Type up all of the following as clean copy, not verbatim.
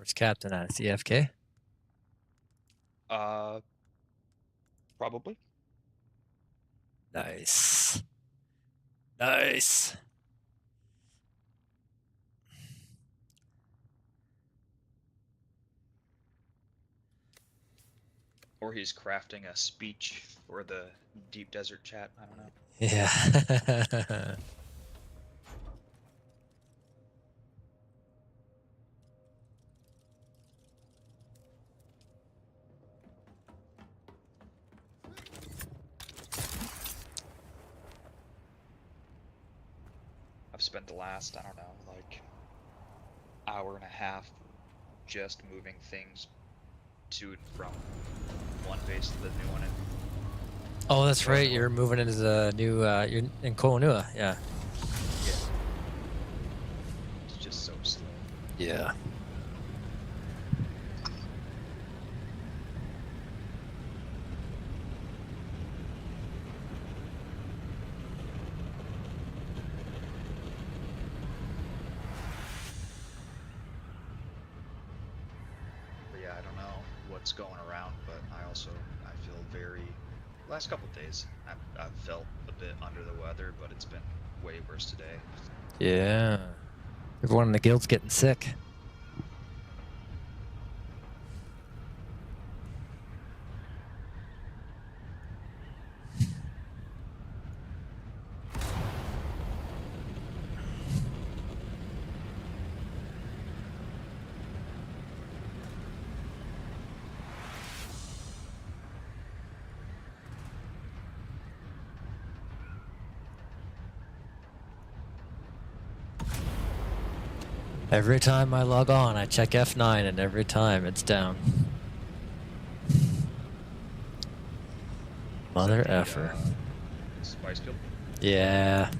Where's Captain at? Is he AFK? Probably. Nice. Nice. Or he's crafting a speech for the deep desert chat. I don't know. Yeah. I've spent the last, I don't know, like hour and a half just moving things to and from one base to the new one. Oh, that's right. You're moving into the new. You're in Koonua. Yeah. Yeah. It's just so slow. Yeah. But yeah, I don't know what's going around, but I feel very. Last couple of days, I've felt a bit under the weather, but it's been way worse today. Yeah. Everyone in the guild's getting sick. Every time I log on, I check F9, and every time it's down. Mother effer. Spice Guild? Yeah.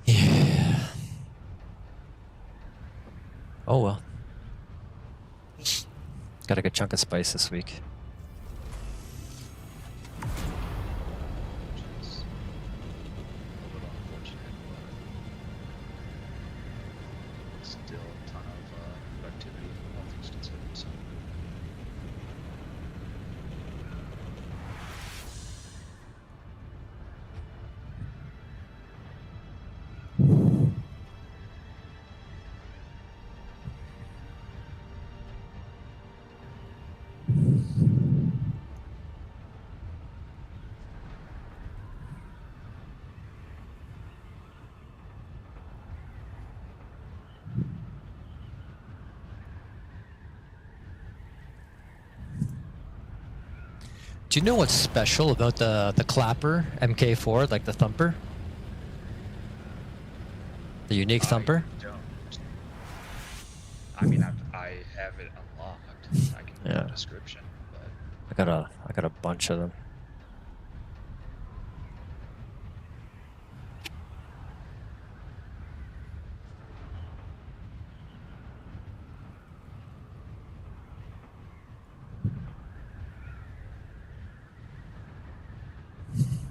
Yeah. Oh well. Got a good chunk of spice this week. Which is a little unfortunate, but still a ton of productivity, all things considered. So. Do you know what's special about the clapper MK4, like the thumper? The unique thumper? Don't. I mean, I have it unlocked. I can read the description, but I got a bunch of them.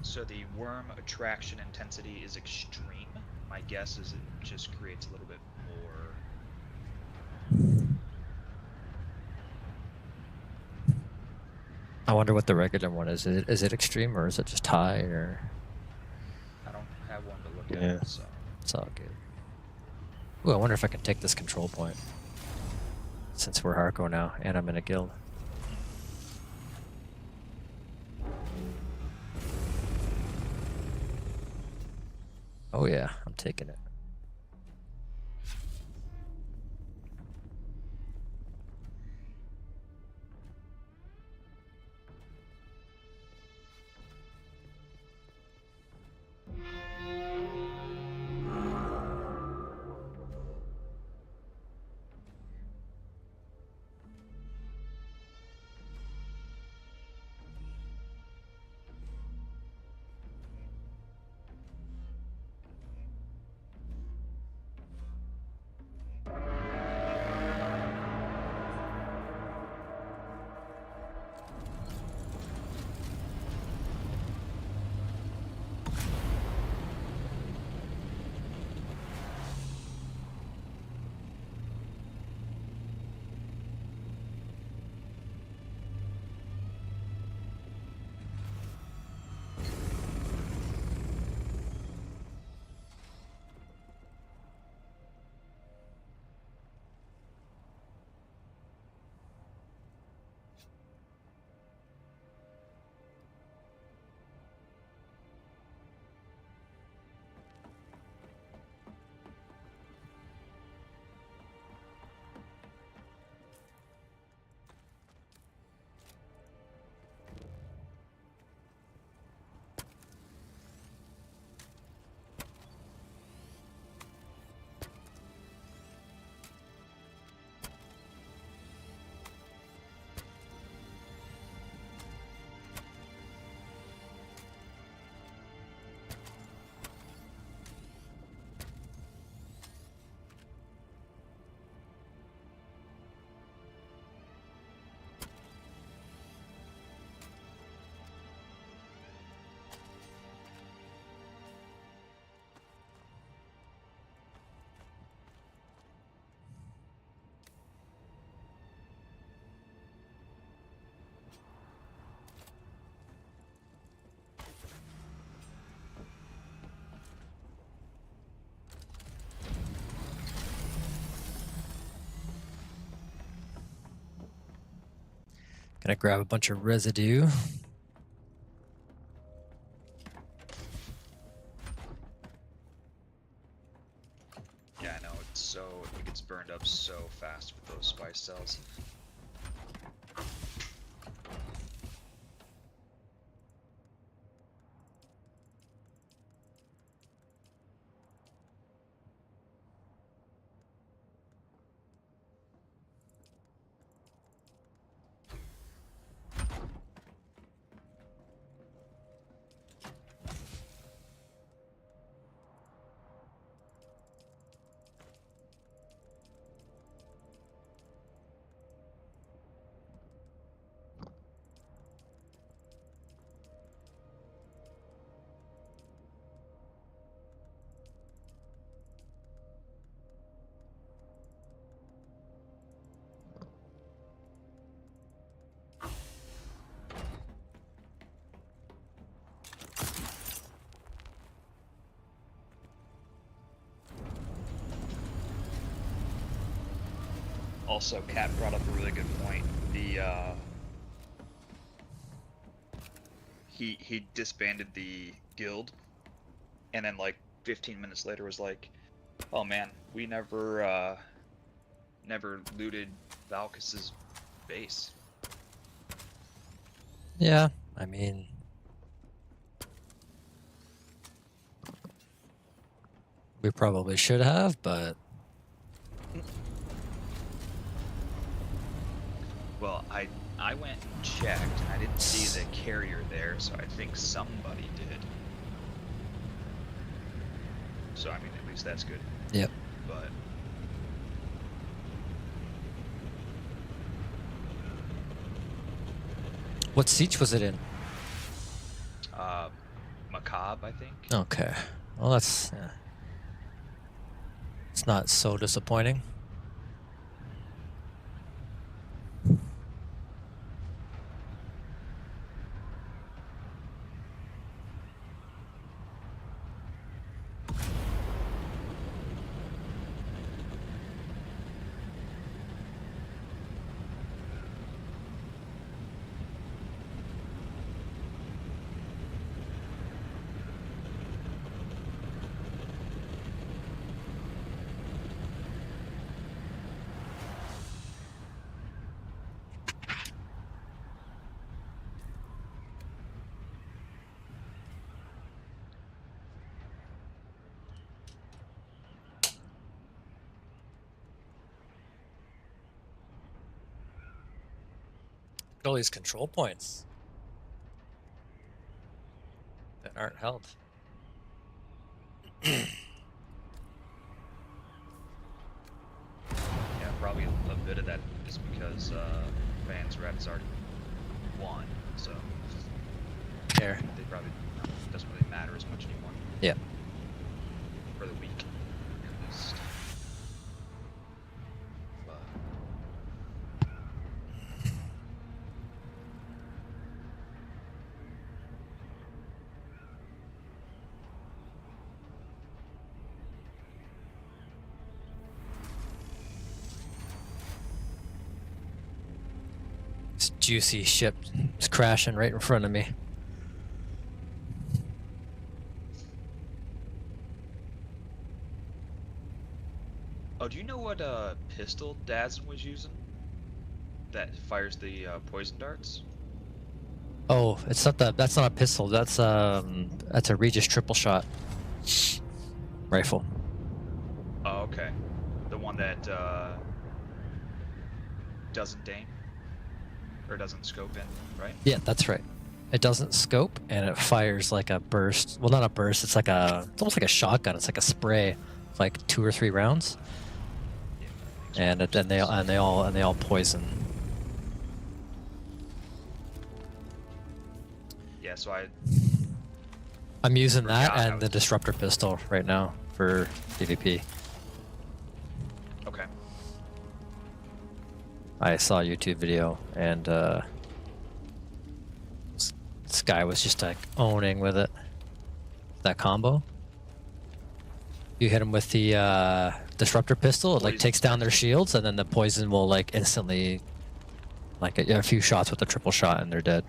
So the worm attraction intensity is extreme. My guess is it just creates a little bit more. I wonder what the regular one is. Is it extreme or is it just high or? I don't have one to look at, so it's all good. Ooh, I wonder if I can take this control point. Since we're Harko now and I'm in a guild. Oh yeah, I'm taking it. Gonna grab a bunch of residue. Yeah, I know, it gets burned up so fast with those spice cells. Also, Kat brought up a really good point. He disbanded the guild, and then like 15 minutes later was like, "Oh man, we never looted Valkus's base." Yeah, I mean, we probably should have, but Well, I went and checked, and I didn't see the carrier there, so I think somebody did. So I mean, at least that's good. yep. But What siege was it in? Macabre, I think. Okay. Well, that's it's not so disappointing. All these control points that aren't held. Yeah, probably a bit of that is because Van's Red has already won, so Here. they probably doesn't really matter as much anymore. Yeah. For the week, at least. But This juicy ship is crashing right in front of me. oh, do you know what pistol Dazen was using? That fires the poison darts? Oh, it's not that. That's not a pistol. That's a Regis triple shot rifle. Oh, okay. The one that doesn't aim? Or doesn't scope in, right? Yeah, that's right. It doesn't scope and it fires like a burst. Well, not a burst. It's almost like a shotgun. It's like a spray, like 2 or 3 rounds, Yeah, and they all poison. yeah, so I'm using that Forgot I and the was- disruptor pistol right now for PvP. okay. I saw a YouTube video and this guy was just like owning with it. That combo. You hit him with the disruptor pistol, it like Poison takes down their shields, and then the poison will like instantly Like a few shots with the triple shot and they're dead.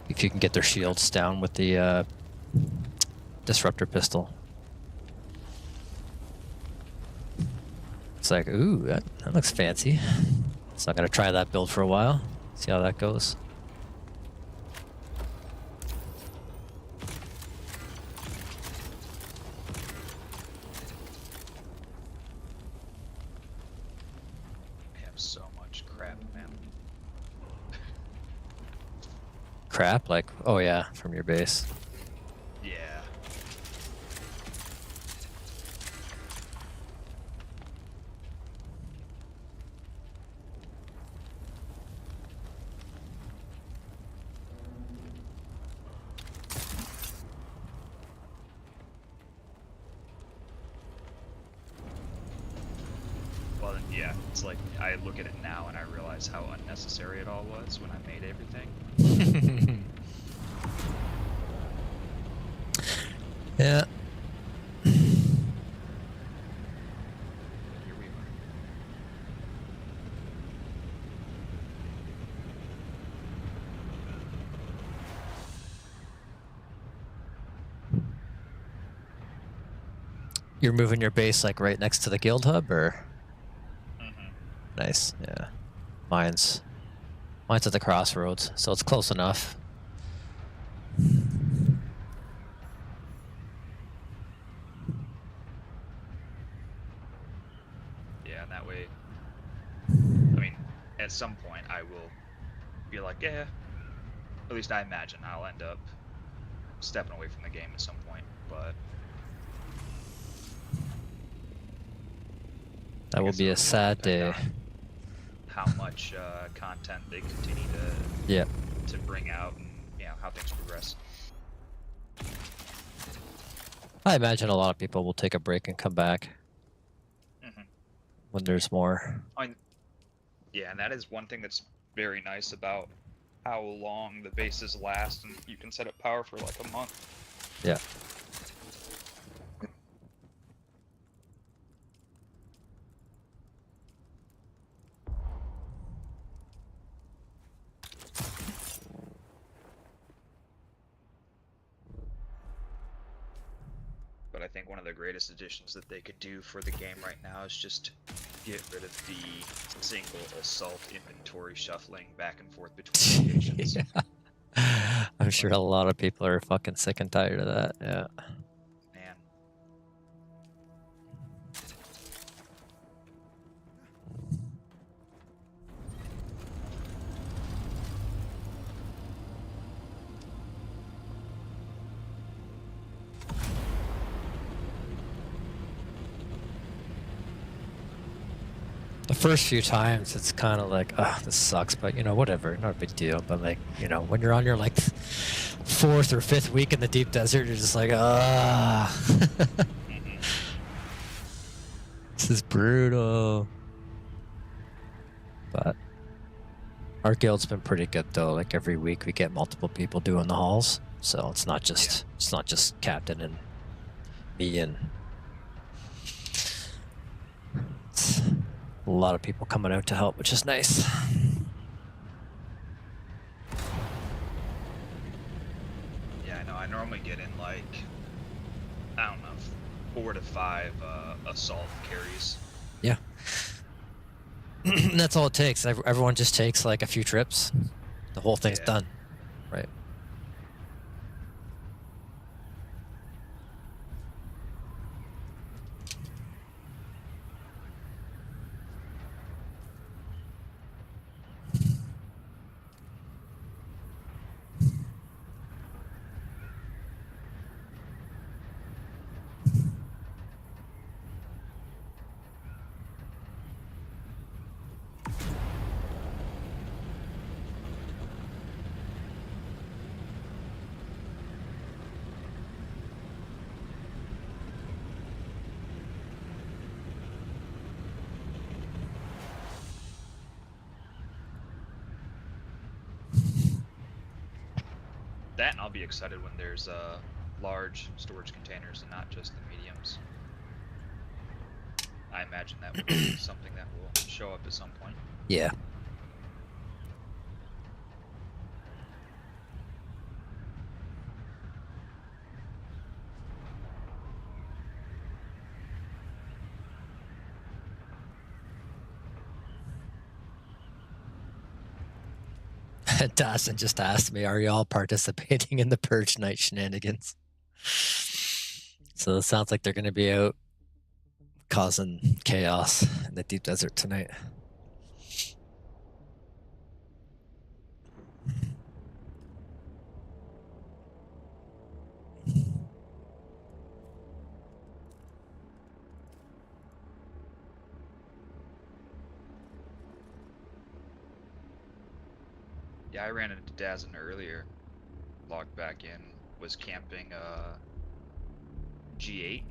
If you can get their shields down with the disruptor pistol. It's like, ooh, that looks fancy. So I'm gonna try that build for a while. See how that goes. I have so much crap, man. Crap, like, oh yeah, from your base. Yeah. Well, then, yeah, it's like I look at it now and I realize how unnecessary it all was when I made everything. Yeah. Here we are. You're moving your base like right next to the guild hub, or? Mm-hmm. Nice, yeah. Mine's at the crossroads, so it's close enough. Yeah, and that way, I mean, at some point I will be like, yeah, at least I imagine I'll end up stepping away from the game at some point, but That I will guess be a it'll sad depend day. on how much content they continue Yeah. to bring out, and how things progress. I imagine a lot of people will take a break and come back Mm-hmm. when there's more. Yeah, and that is one thing that's very nice about how long the bases last, and you can set up power for like a month. Yeah. But I think one of the greatest additions that they could do for the game right now is just get rid of the single assault inventory shuffling back and forth between locations. Yeah. I'm sure a lot of people are fucking sick and tired of that. Yeah. Man. The first few times, it's kind of like, oh, this sucks, but whatever, not a big deal. But like, when you're on your like 4th or 5th week in the deep desert, you're just like, ah, this is brutal. But our guild's been pretty good though. Like every week, we get multiple people doing the hauls, so it's not just Captain and me and. It's a lot of people coming out to help, which is nice. Yeah, I know. I normally get in like, I don't know, 4 to 5 assault carries. Yeah. That's all it takes. Everyone just takes like a few trips. The whole thing's done. Right. That, and I'll be excited when there's large storage containers and not just the mediums. I imagine that will be something that will show up at some point. Yeah. Dawson just asked me, are y'all participating in the Purge Night shenanigans? So it sounds like they're going to be out causing chaos in the deep desert tonight. Yeah, I ran into Dazen earlier. Logged back in. Was camping G8.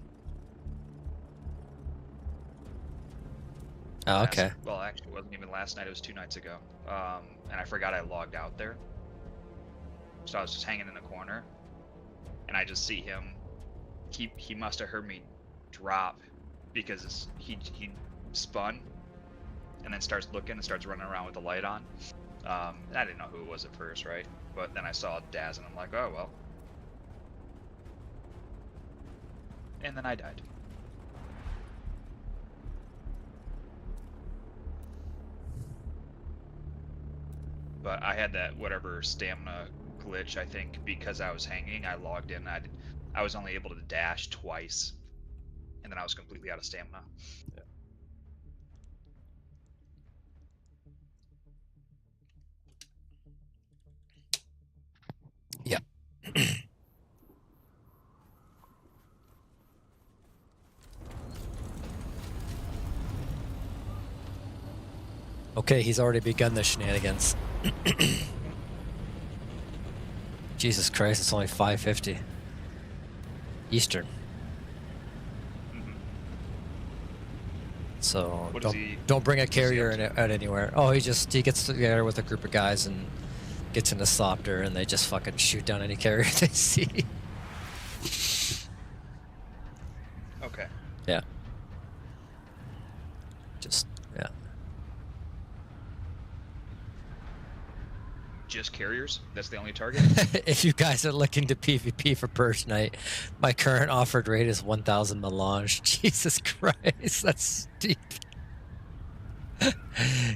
Oh, okay. Well, actually, it wasn't even last night. It was 2 nights ago. And I forgot I logged out there. So I was just hanging in the corner, and I just see him. He must have heard me drop because he spun, and then starts looking and starts running around with the light on. And I didn't know who it was at first, right? But then I saw Daz, and I'm like, oh well. And then I died. But I had that whatever stamina glitch, I think, because I was hanging. I logged in. I was only able to dash twice, and then I was completely out of stamina. Yeah. Okay, he's already begun the shenanigans. Jesus Christ, it's only 5:50 Eastern. Mm-hmm. So What is he? don't bring a carrier up out anywhere. Oh, he gets together with a group of guys and gets in a Slopter, and they just fucking shoot down any carrier they see. Okay. Yeah. Just yeah. Just carriers? That's the only target? If you guys are looking to PvP for Purge Night, my current offered rate is 1,000 melange. Jesus Christ, that's steep.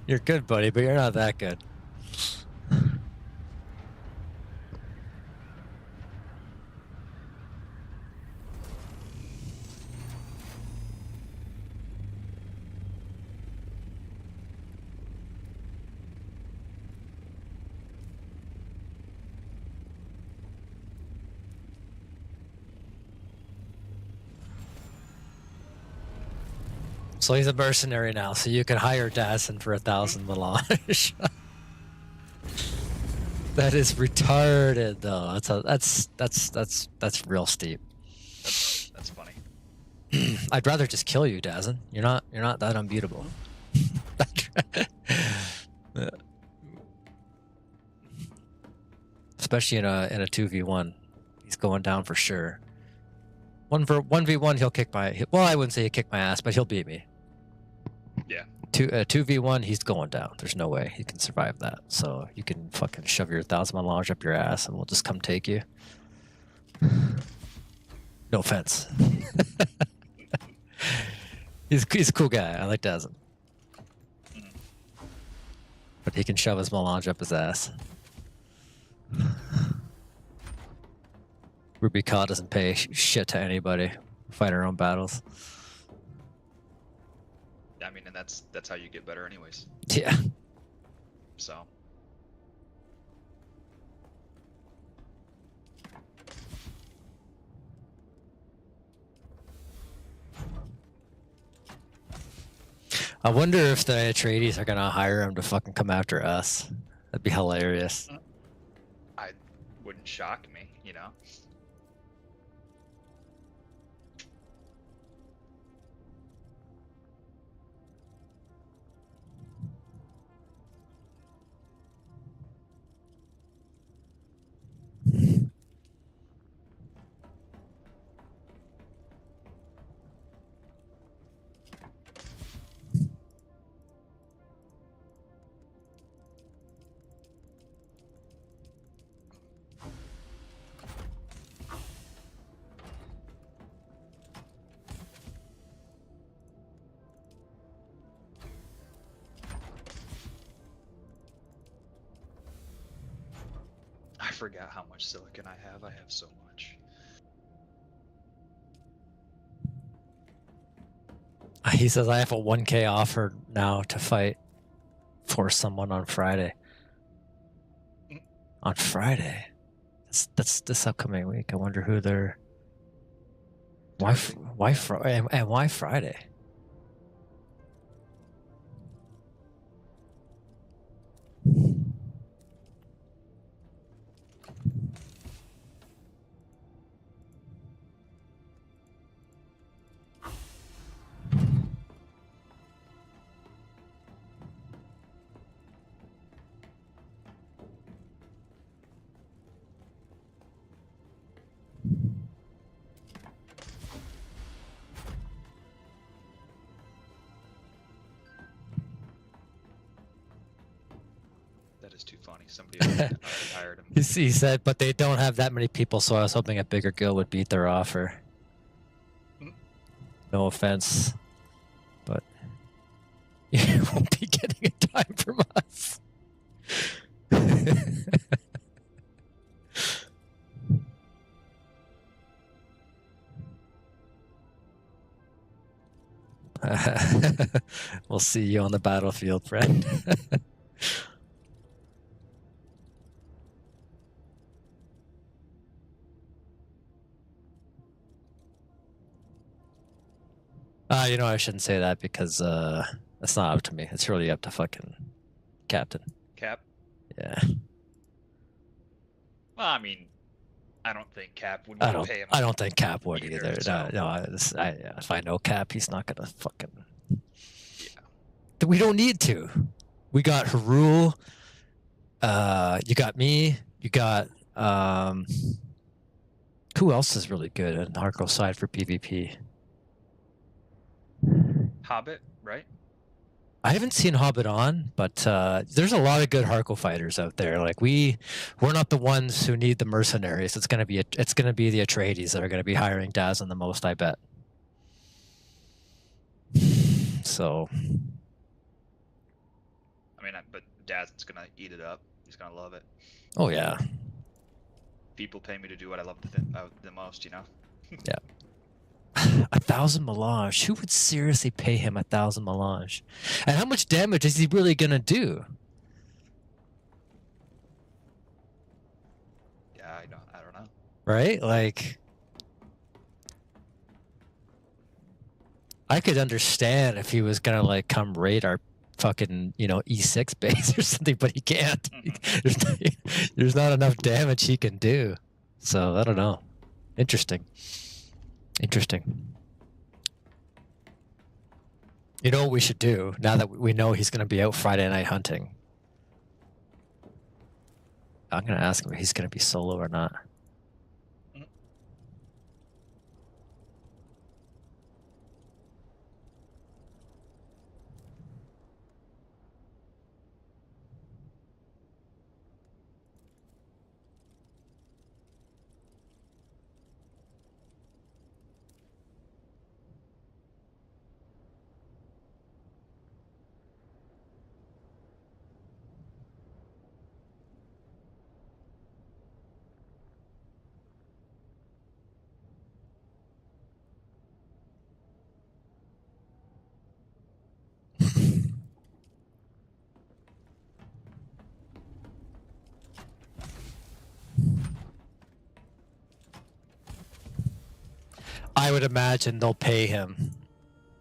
You're good, buddy, but you're not that good. So he's a mercenary now, so you can hire Dazen for 1,000 melange. That is retarded, though. That's real steep. That's funny. I'd rather just kill you, Dazen. You're not that unbeatable. Especially in a 2v1, he's going down for sure. 1v1, he'll kick my. Well, I wouldn't say he'll kick my ass, but he'll beat me. Yeah. 2v1, he's going down. There's no way he can survive that. So you can fucking shove your 1,000 melange up your ass, and we'll just come take you. No offense. he's a cool guy. I like Dazen. But he can shove his melange up his ass. Rubi Ka doesn't pay shit to anybody. We fight our own battles. I mean, and that's how you get better anyways. Yeah. So. I wonder if the Atreides are gonna hire him to fucking come after us. That'd be hilarious. I wouldn't shock me, you know. forgot how much silicon I have. I have so much. He says I have a 1K offer now to fight for someone on Friday. On Friday? That's this upcoming week. I wonder who they're... Why Friday? That is too funny. Somebody already hired him. He said, but they don't have that many people, so I was hoping a bigger guild would beat their offer. No offense, but you won't be getting a dime from us. We'll see you on the battlefield, friend. You know, I shouldn't say that because it's not up to me. It's really up to fucking Captain. Cap? Yeah. Well, I mean, I don't think Cap would I pay him. don't. I don't think Cap would either. So. No. If I know Cap, he's not gonna fucking. Yeah. We don't need to. We got Harul. You got me. You got who else is really good on Harko side for PvP? Hobbit, right? I haven't seen Hobbit on, but there's a lot of good Harko fighters out there. Like we're not the ones who need the mercenaries. It's gonna be the Atreides that are gonna be hiring Dazn the most, I bet. So. I mean, but Dazn's gonna eat it up. He's gonna love it. Oh yeah. People pay me to do what I love the most, you know. Yeah. 1,000 melange. Who would seriously pay him 1,000 melange? And how much damage is he really gonna do? Yeah, I don't know. Right? Like, I could understand if he was gonna like come raid our fucking E6 base or something, but he can't. Mm-hmm. There's not enough damage he can do. So I don't know. Interesting. You know what we should do now that we know he's going to be out Friday night hunting? I'm going to ask him if he's going to be solo or not. I would imagine they'll pay him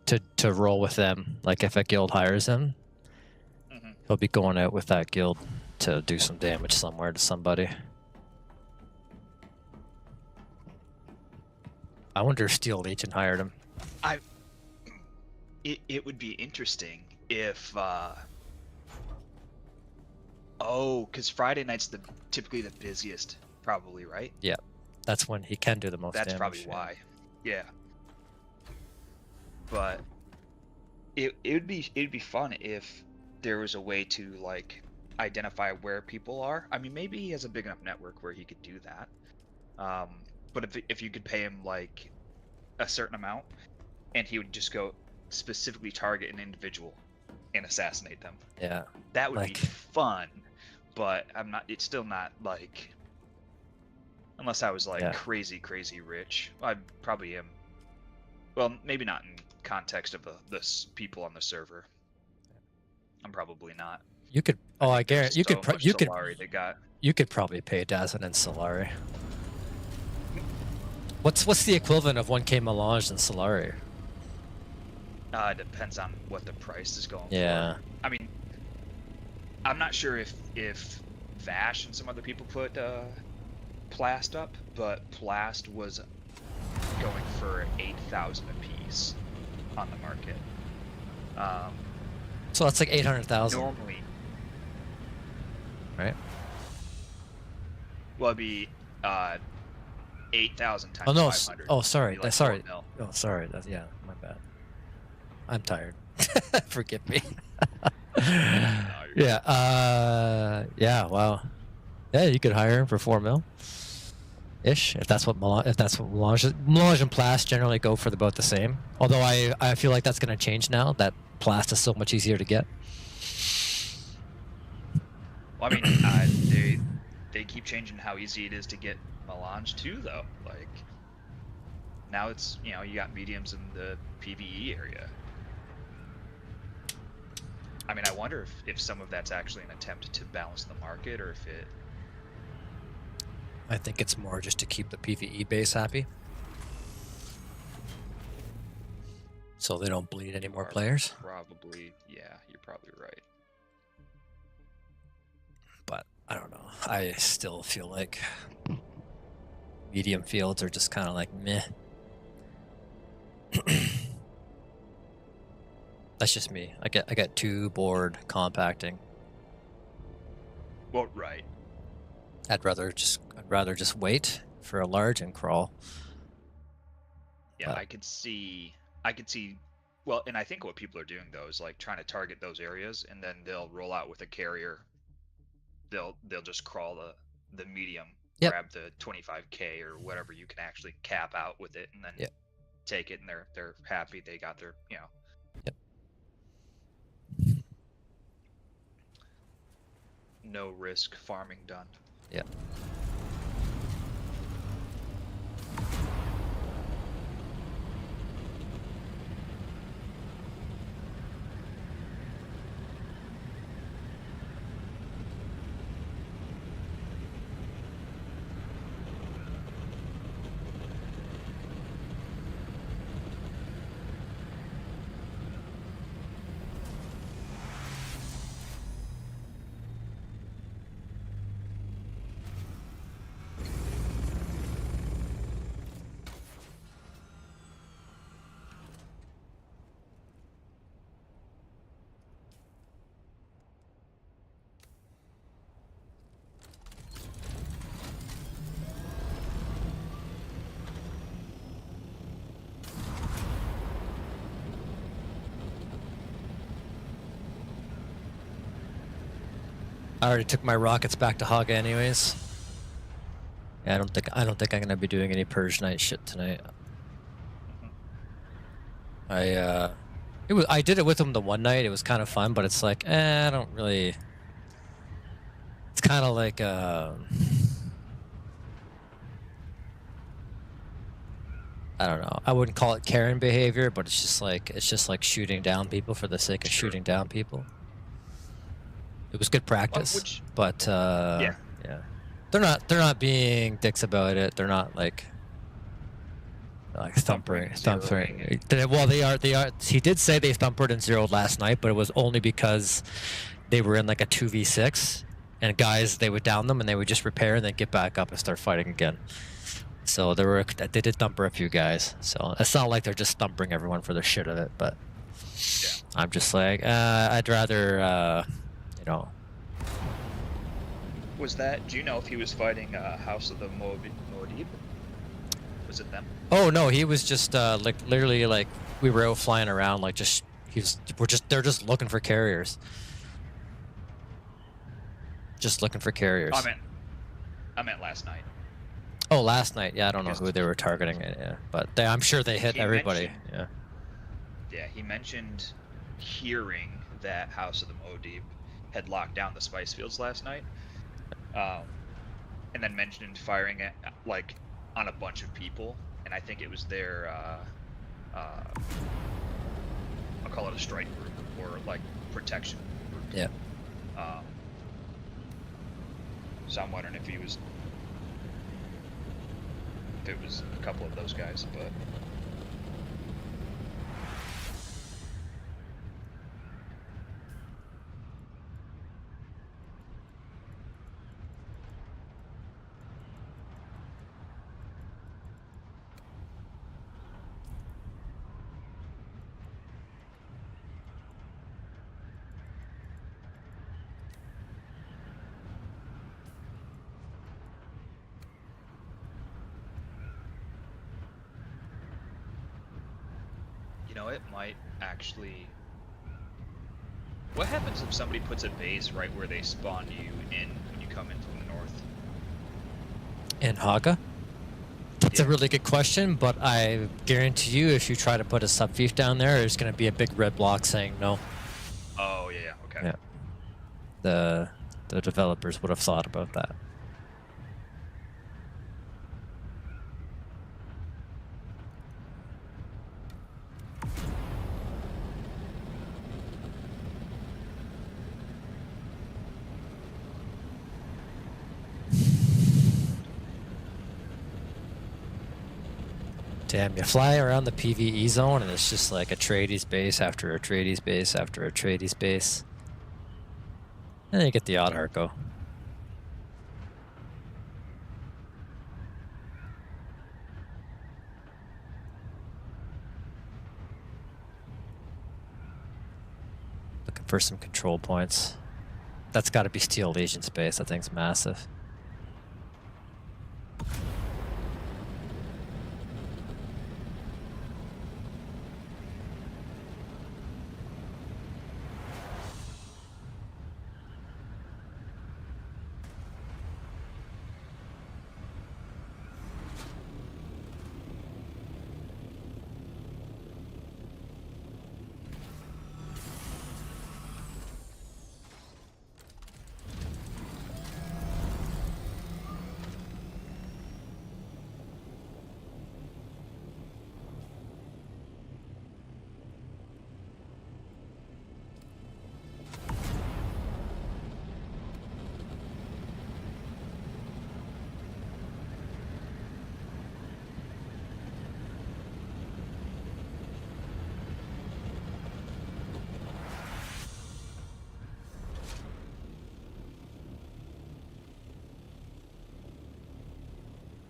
to roll with them. Like if a guild hires him, he'll be going out with that guild to do some damage somewhere to somebody. I wonder if Steel Legion hired him. It would be interesting if because Friday night's typically the busiest, probably, right? Yeah, that's when he can do the most damage. That's probably why. Yeah. But it'd be fun if there was a way to like identify where people are. I mean, maybe he has a big enough network where he could do that. But if you could pay him like a certain amount, and he would just go specifically target an individual and assassinate them. Yeah. That would be fun, but it's still not like Unless I was like Yeah. crazy rich. I probably am. Well, maybe not in context of the people on the server. I'm probably not. You could. Oh, I think there's guarantee you could. so much Solari they got. You could probably pay Dazzin and Solari. What's the equivalent of 1K Melange and Solari? It depends on what the price is going Yeah. for. I mean, I'm not sure if Vash and some other people put Plast up, but Plast was going for 8,000 apiece on the market. So that's like 800,000. Normally, right? Well, it'd be 8,000 times Oh no! 500. Oh, sorry. It'd be like Sorry. 4 mil. Oh, sorry. Yeah, my bad. I'm tired. Forgive me. Yeah. Yeah. Wow. Yeah, you could hire him for 4 mil. Ish, if that's what Melange and Plast generally go for about the same. Although I feel like that's going to change now that Plast is so much easier to get. Well, I mean, they keep changing how easy it is to get Melange too, though. Like now it's you got mediums in the PvE area. I mean, I wonder if some of that's actually an attempt to balance the market, or if it. I think it's more just to keep the PvE base happy, so they don't bleed any more players. Probably, yeah, you're probably right. But I don't know. I still feel like medium fields are just kind of like meh. That's just me. I get too bored compacting. Well, right. I'd rather just wait for a large and crawl. Yeah, I could see. Well, and I think what people are doing though is like trying to target those areas, and then they'll roll out with a carrier. They'll just crawl the medium, grab the 25K or whatever you can actually cap out with it, and then take it, and they're happy they got their no risk farming done. Yeah. I already took my rockets back to Haga anyways. Yeah, I don't think I'm gonna be doing any Purge Night shit tonight. I did it with him the one night. It was kind of fun, but it's like, I don't really. It's kind of like I don't know. I wouldn't call it Karen behavior, but it's just like shooting down people for the sake of shooting down people. It was good practice, but yeah, they're not being dicks about it. They're not like thumpering. Well, they are. He did say they thumpered and zeroed last night, but it was only because they were in like a 2v6, and guys, they would down them and they would just repair and then get back up and start fighting again. So they did thumper a few guys. So it's not like they're just thumpering everyone for the shit of it, but I'm just like, I'd rather, Was that? Do you know if he was fighting House of the Moadib? Was it them? Oh no, he was just like literally like we were out flying around like they're just looking for carriers. Just looking for carriers. I meant last night. Oh, last night. Yeah, I don't know who they were targeting. Yeah, but I'm sure they hit everybody. Yeah. Yeah, he mentioned hearing that House of the Moadib had locked down the spice fields last night. and then mentioned firing it like on a bunch of people, and I think it was their I'll call it a strike group or like protection group. Yeah. Um, so I'm wondering if it was a couple of those guys, but. You know, it might actually. What happens if somebody puts a base right where they spawn you in when you come in from the north? In Haga? That's a Yeah. really good question, but I guarantee you if you try to put a subfief down there, there's going to be a big red block saying no. Oh yeah, okay. Yeah. The developers would have thought about that. Damn, you fly around the PvE zone and it's just like a Atreides base after a Atreides base after a Atreides base. And then you get the odd Harko. Looking for some control points. That's got to be Steel Legion space. That thing's massive.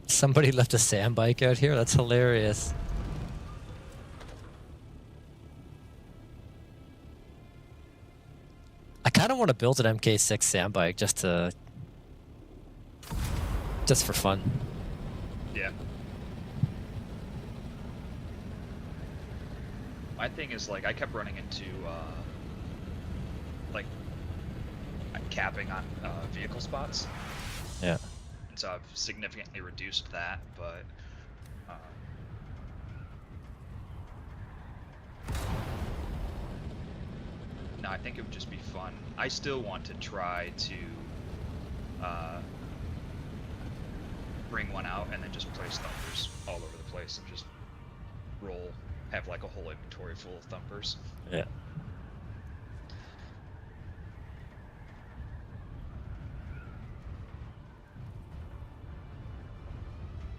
Somebody left a sand bike out here? That's hilarious. I kind of want to build an MK6 sand bike just for fun. Yeah. My thing is like I kept running into like capping on vehicle spots. Yeah. And so I've significantly reduced that, but no, I think it would just be fun. I still want to try to bring one out and then just place thumpers all over the place and just have like a whole inventory full of thumpers. Yeah.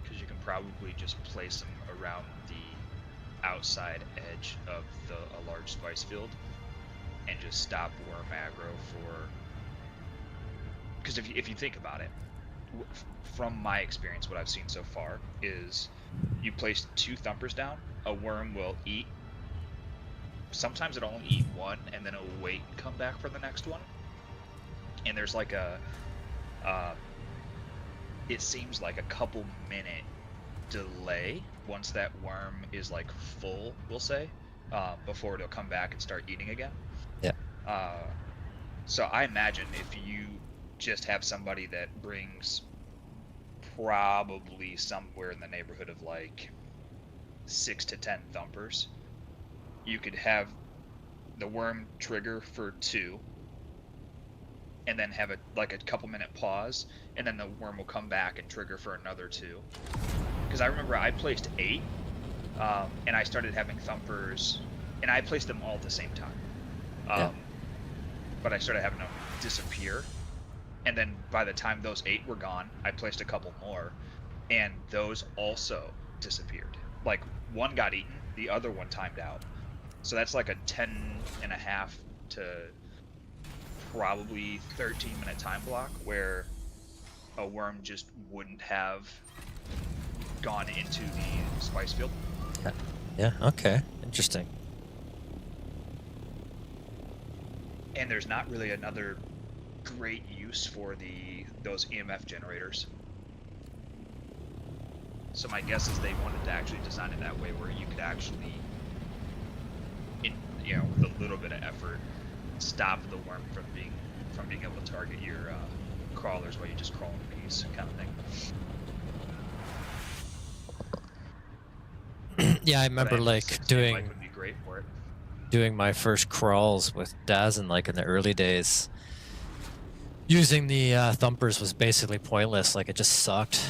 Because you can probably just place them around the outside edge of a large spice field and just stop worm aggro for. Because if you think about it, from my experience, what I've seen so far is you place 2 thumpers down, a worm will eat. Sometimes it'll only eat one, and then it'll wait and come back for the next one. And there's like it seems like a couple minute delay once that worm is like full, we'll say, before it'll come back and start eating again. Yeah. So I imagine if you just have somebody that brings probably somewhere in the neighborhood of like 6 to 10 thumpers, you could have the worm trigger for 2, and then have a couple minute pause, and then the worm will come back and trigger for another 2. Because I remember I placed 8, and I started having thumpers, and I placed them all at the same time. But I started having them disappear, and then by the time those 8 were gone, I placed a couple more, and those also disappeared. Like, one got eaten, the other one timed out. So that's like a 10.5 to probably 13-minute time block where a worm just wouldn't have gone into the spice field. Yeah, okay. Interesting. And there's not really another great use for those EMF generators. So my guess is they wanted to actually design it that way, where you could actually, with a little bit of effort, stop the worm from being able to target your crawlers while you just crawl in peace, kind of thing. Yeah, I remember like doing would be great for it. Doing my first crawls with Dazen like in the early days. Using the thumpers was basically pointless. Like, it just sucked.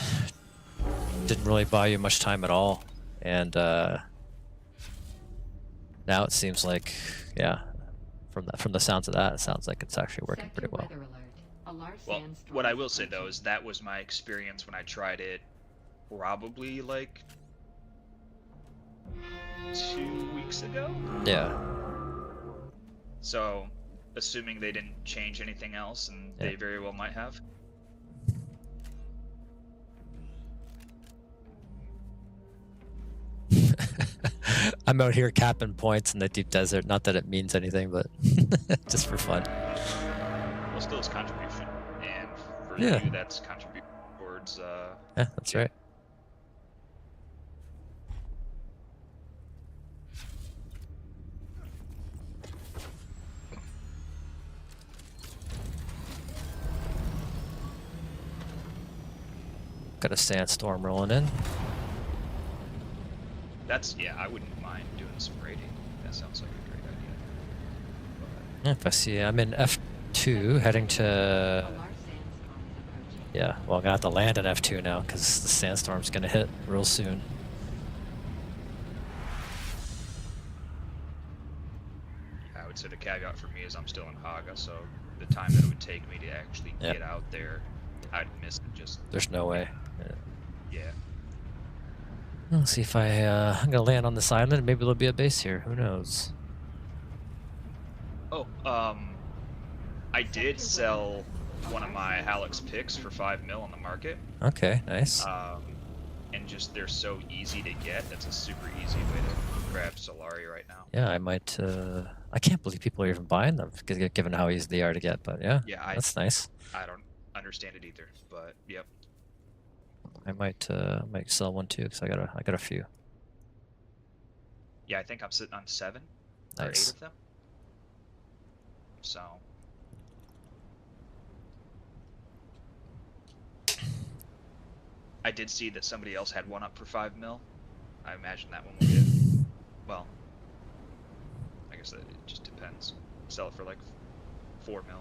Didn't really buy you much time at all. And now it seems like, yeah, from the sounds of that, it sounds like it's actually working pretty well. Well, what I will say though is that was my experience when I tried it, probably like 2 weeks ago. Yeah. So, assuming they didn't change anything else, and they very well might have. I'm out here capping points in the deep desert. Not that it means anything, but just for fun. Well, still it's contribution, and for you, that's contribution towards. Yeah, that's right. Got a sandstorm rolling in. I wouldn't mind doing some raiding. That sounds like a great idea. Yeah, if I see, I'm in F2, heading to. Yeah, well, I'm gonna have to land in F2 now because the sandstorm's gonna hit real soon. I would say the caveat for me is I'm still in Haga, so the time that it would take me to actually get out there, I'd miss it. Just there's no way. Yeah. Let's see if I'm gonna land on this island. Maybe there'll be a base here. Who knows? Oh, I did sell one of my Hallex picks for 5 mil on the market. Okay, nice. And just they're so easy to get. That's a super easy way to grab Solari right now. Yeah, I might. I can't believe people are even buying them, given how easy they are to get. But yeah, that's nice. I don't understand it either, but yep. I might sell one too, because I got a few. Yeah, I think I'm sitting on 7 or 8 of them. So. I did see that somebody else had one up for 5 mil. I imagine that one will get. Well, I guess it just depends. Sell it for like 4 mil.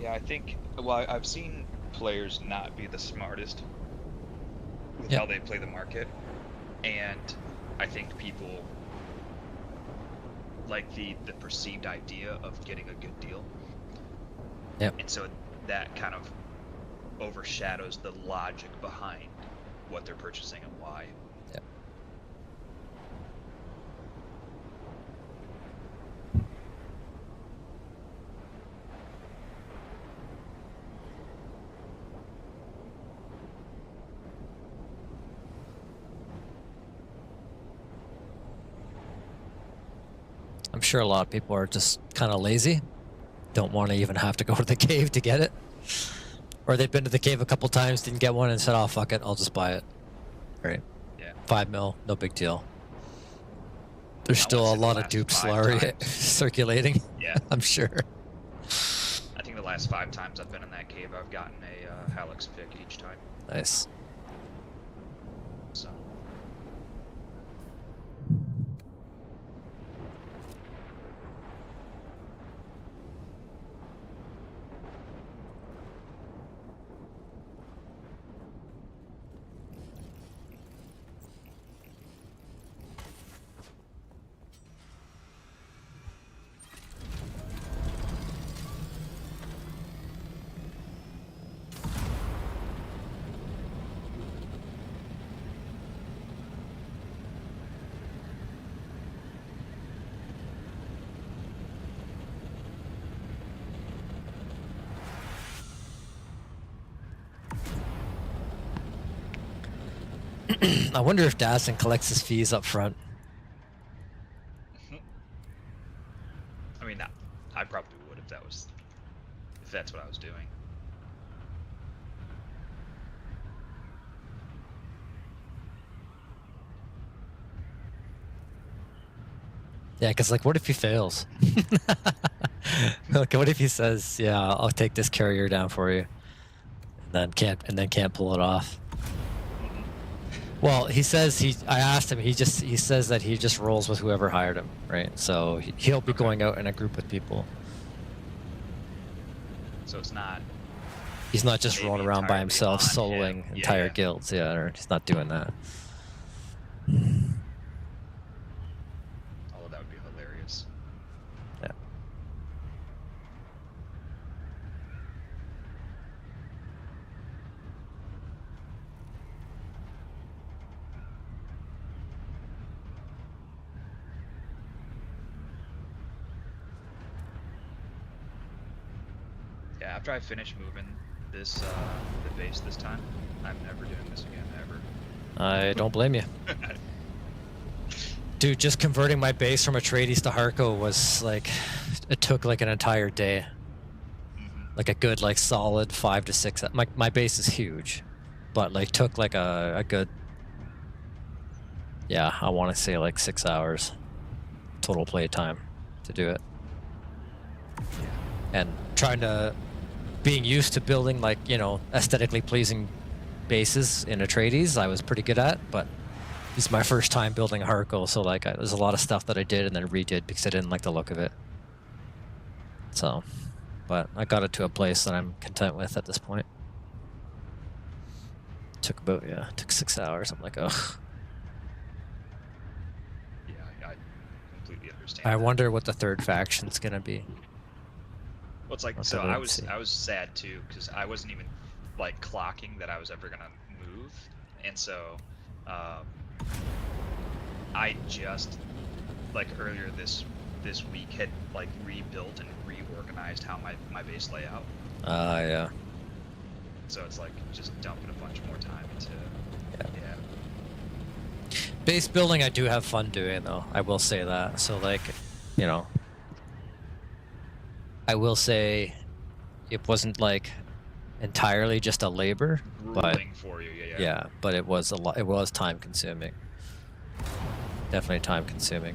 Yeah, I think, well, I've seen players not be the smartest with how they play the market, and I think people like the perceived idea of getting a good deal. Yep. And so that kind of overshadows the logic behind what they're purchasing and why. Yep. I'm sure a lot of people are just kind of lazy, don't want to even have to go to the cave to get it, or they've been to the cave a couple times, didn't get one, and said, "Oh fuck it, I'll just buy it." Right? Yeah. 5 mil, no big deal. There's still a lot of dupe Solari circulating. Yeah, I'm sure. I think the last 5 times I've been in that cave, I've gotten a Hallex pick each time. Nice. I wonder if Dassin collects his fees up front. I mean, I probably would if that's what I was doing. Yeah, because like, what if he fails? Like, what if he says, "Yeah, I'll take this carrier down for you," and then can't pull it off? Well, he says I asked him. He says that he just rolls with whoever hired him, right? So he'll be going out in a group with people. So it's not. He's not just rolling around by himself, soloing entire guilds. Yeah, or he's not doing that. Although that would be hilarious. Yeah. Yeah, after I finish moving this the base this time, I'm never doing this again ever. I don't blame you. Dude, just converting my base from Atreides to Harko was like, it took like an entire day. Like a good, like solid 5 to 6. My base is huge, but like took like a good, yeah, I want to say like 6 hours total play time to do it. And being used to building like, you know, aesthetically pleasing bases in Atreides, I was pretty good at, but this is my first time building Harko, so like there's a lot of stuff that I did and then redid because I didn't like the look of it. So, but I got it to a place that I'm content with at this point. Took 6 hours. I'm like, ugh. Yeah, I completely understand. I wonder what the third faction's gonna be. Well, it's like, so I was sad too because I wasn't even like clocking that I was ever gonna move, and so I just like earlier this week had like rebuilt and reorganized how my base layout. Yeah. So it's like just dumping a bunch more time into yeah. Base building I do have fun doing though. I will say that. So like, you know, I will say it wasn't like entirely just a labor, but for you, yeah, but it was a lot. It was time consuming. Definitely time consuming.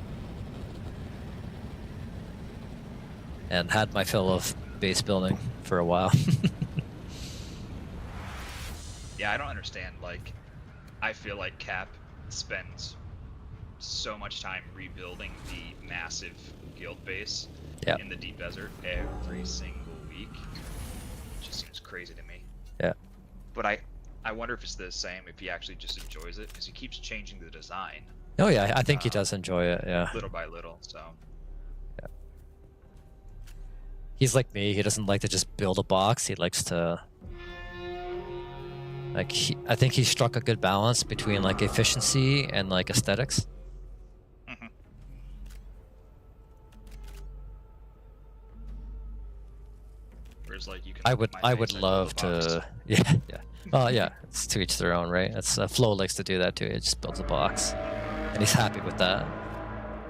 And had my fill of base building for a while. Yeah, I don't understand. Like, I feel like Cap spends so much time rebuilding the massive guild base in the deep desert every single week. It just seems crazy to me. Yeah. But I wonder if it's the same if he actually just enjoys it, because he keeps changing the design. Oh yeah, I think he does enjoy it. Yeah. Little by little, so. Yeah. He's like me. He doesn't like to just build a box. He likes to. Like I think he struck a good balance between like efficiency and like aesthetics. Mm-hmm. Whereas like you can. I would love to. Yeah. Well, yeah. It's to each their own, right? It's Flo likes to do that too. He just builds a box, and he's happy with that.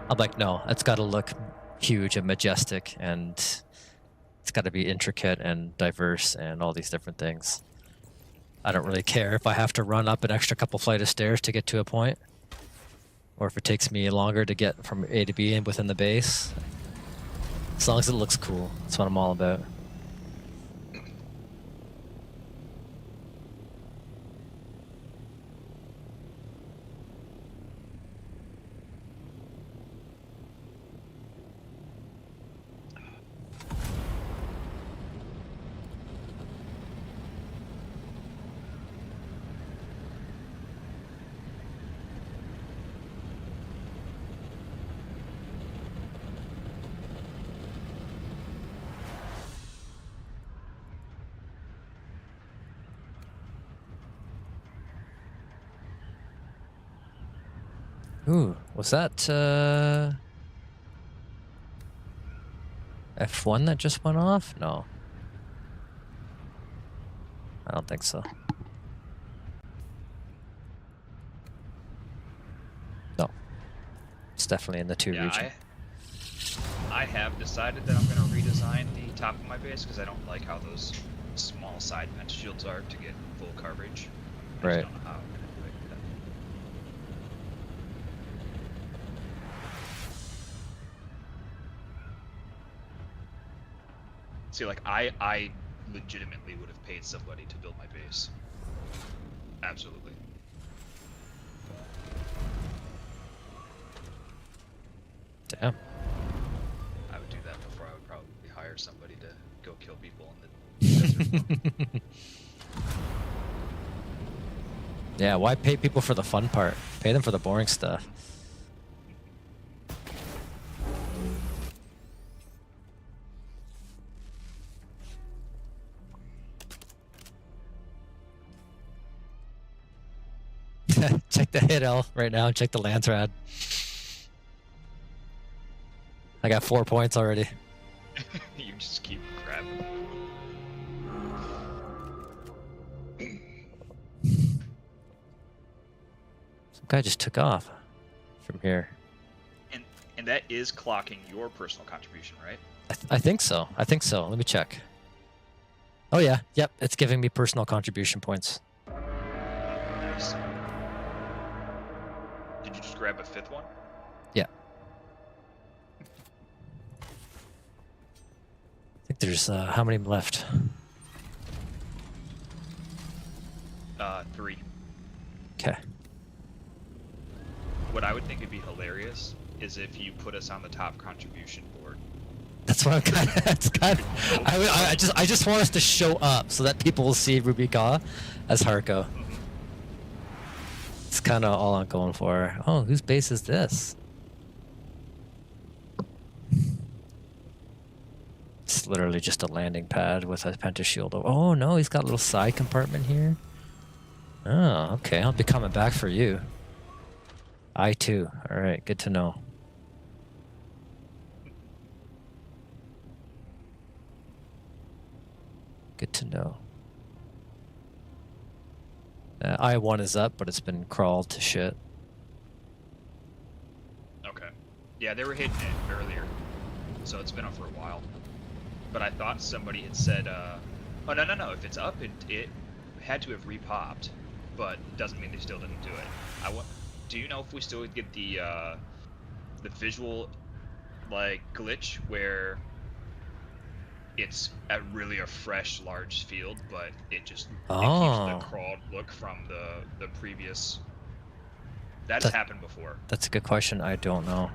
I'm like, no, it's got to look huge and majestic, and it's got to be intricate and diverse and all these different things. I don't really care if I have to run up an extra couple flight of stairs to get to a point, or if it takes me longer to get from A to B within the base. As long as it looks cool, that's what I'm all about. Ooh, was that F1 that just went off? No. I don't think so. It's definitely in the 2 Yeah, region. I have decided that I'm gonna redesign the top of my base because I don't like how those small side vent shields are to get full coverage. I just Right. don't know how I'm gonna do it. See, like I legitimately would have paid somebody to build my base. Absolutely. Damn. I would do that before I would probably hire somebody to go kill people in the desert. Yeah, why pay people for the fun part? Pay them for the boring stuff. Check the hit L right now. Check the lance rad. I got 4 points already. You just keep grabbing. Some guy just took off from here. And that is clocking your personal contribution, right? I think so. I think so. Let me check. Oh yeah. Yep. It's giving me personal contribution points. Nice. Did you just grab a 5th one? Yeah. I think there's how many left? 3. Okay. What I would think would be hilarious is if you put us on the top contribution board. That's what I'm kind of. That's kind of. I just want us to show up so that people will see Rubi Ka as Harko. It's kind of all I'm going for. Oh, whose base is this? It's literally just a landing pad with a pentashield. Oh no, he's got a little side compartment here. Oh, okay. I'll be coming back for you. I too. All right, good to know. Good to know. I-1 is up, but it's been crawled to shit. Okay. Yeah, they were hitting it earlier, so it's been up for a while. But I thought somebody had said, oh no, if it's up, it had to have repopped, but it doesn't mean they still didn't do it. Do you know if we still would get the visual, like, glitch where it's really a fresh, large field, but it just it keeps the crawled look from the previous. That's happened before. That's a good question. I don't know.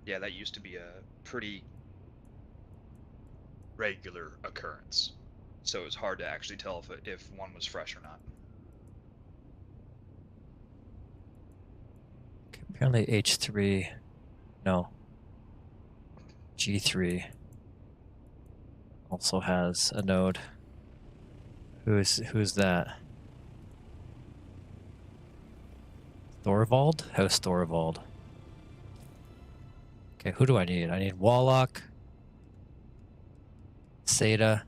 Yeah, that used to be a pretty regular occurrence, so it was hard to actually tell if one was fresh or not. Okay, apparently H3, no. G3 also has a node. Who's that? Thorvald? House Thorvald. Okay, who do I need? I need Warlock, Seda,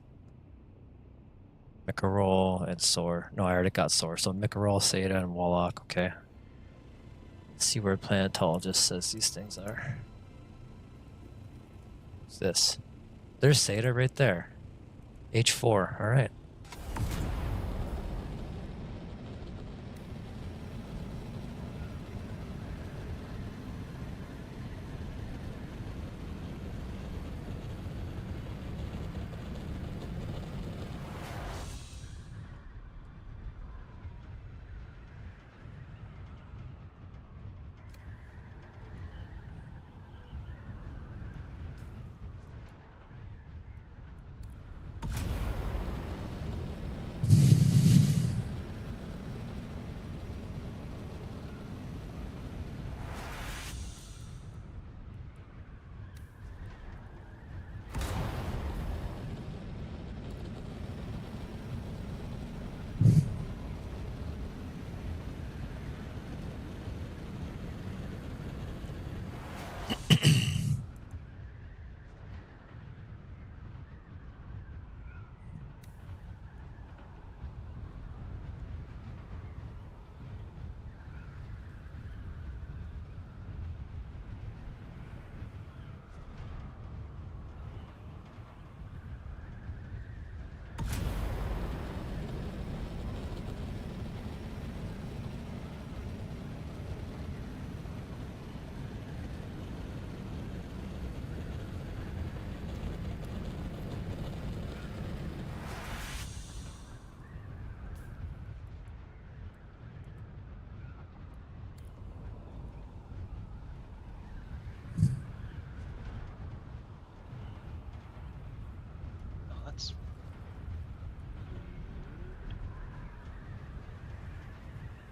Mikarol, and Sor. No, I already got Sor. So Mikarol, Seda, and Warlock. Okay. Let's see where Planetologist says these things are. What's this? There's Seda right there. H4. All right.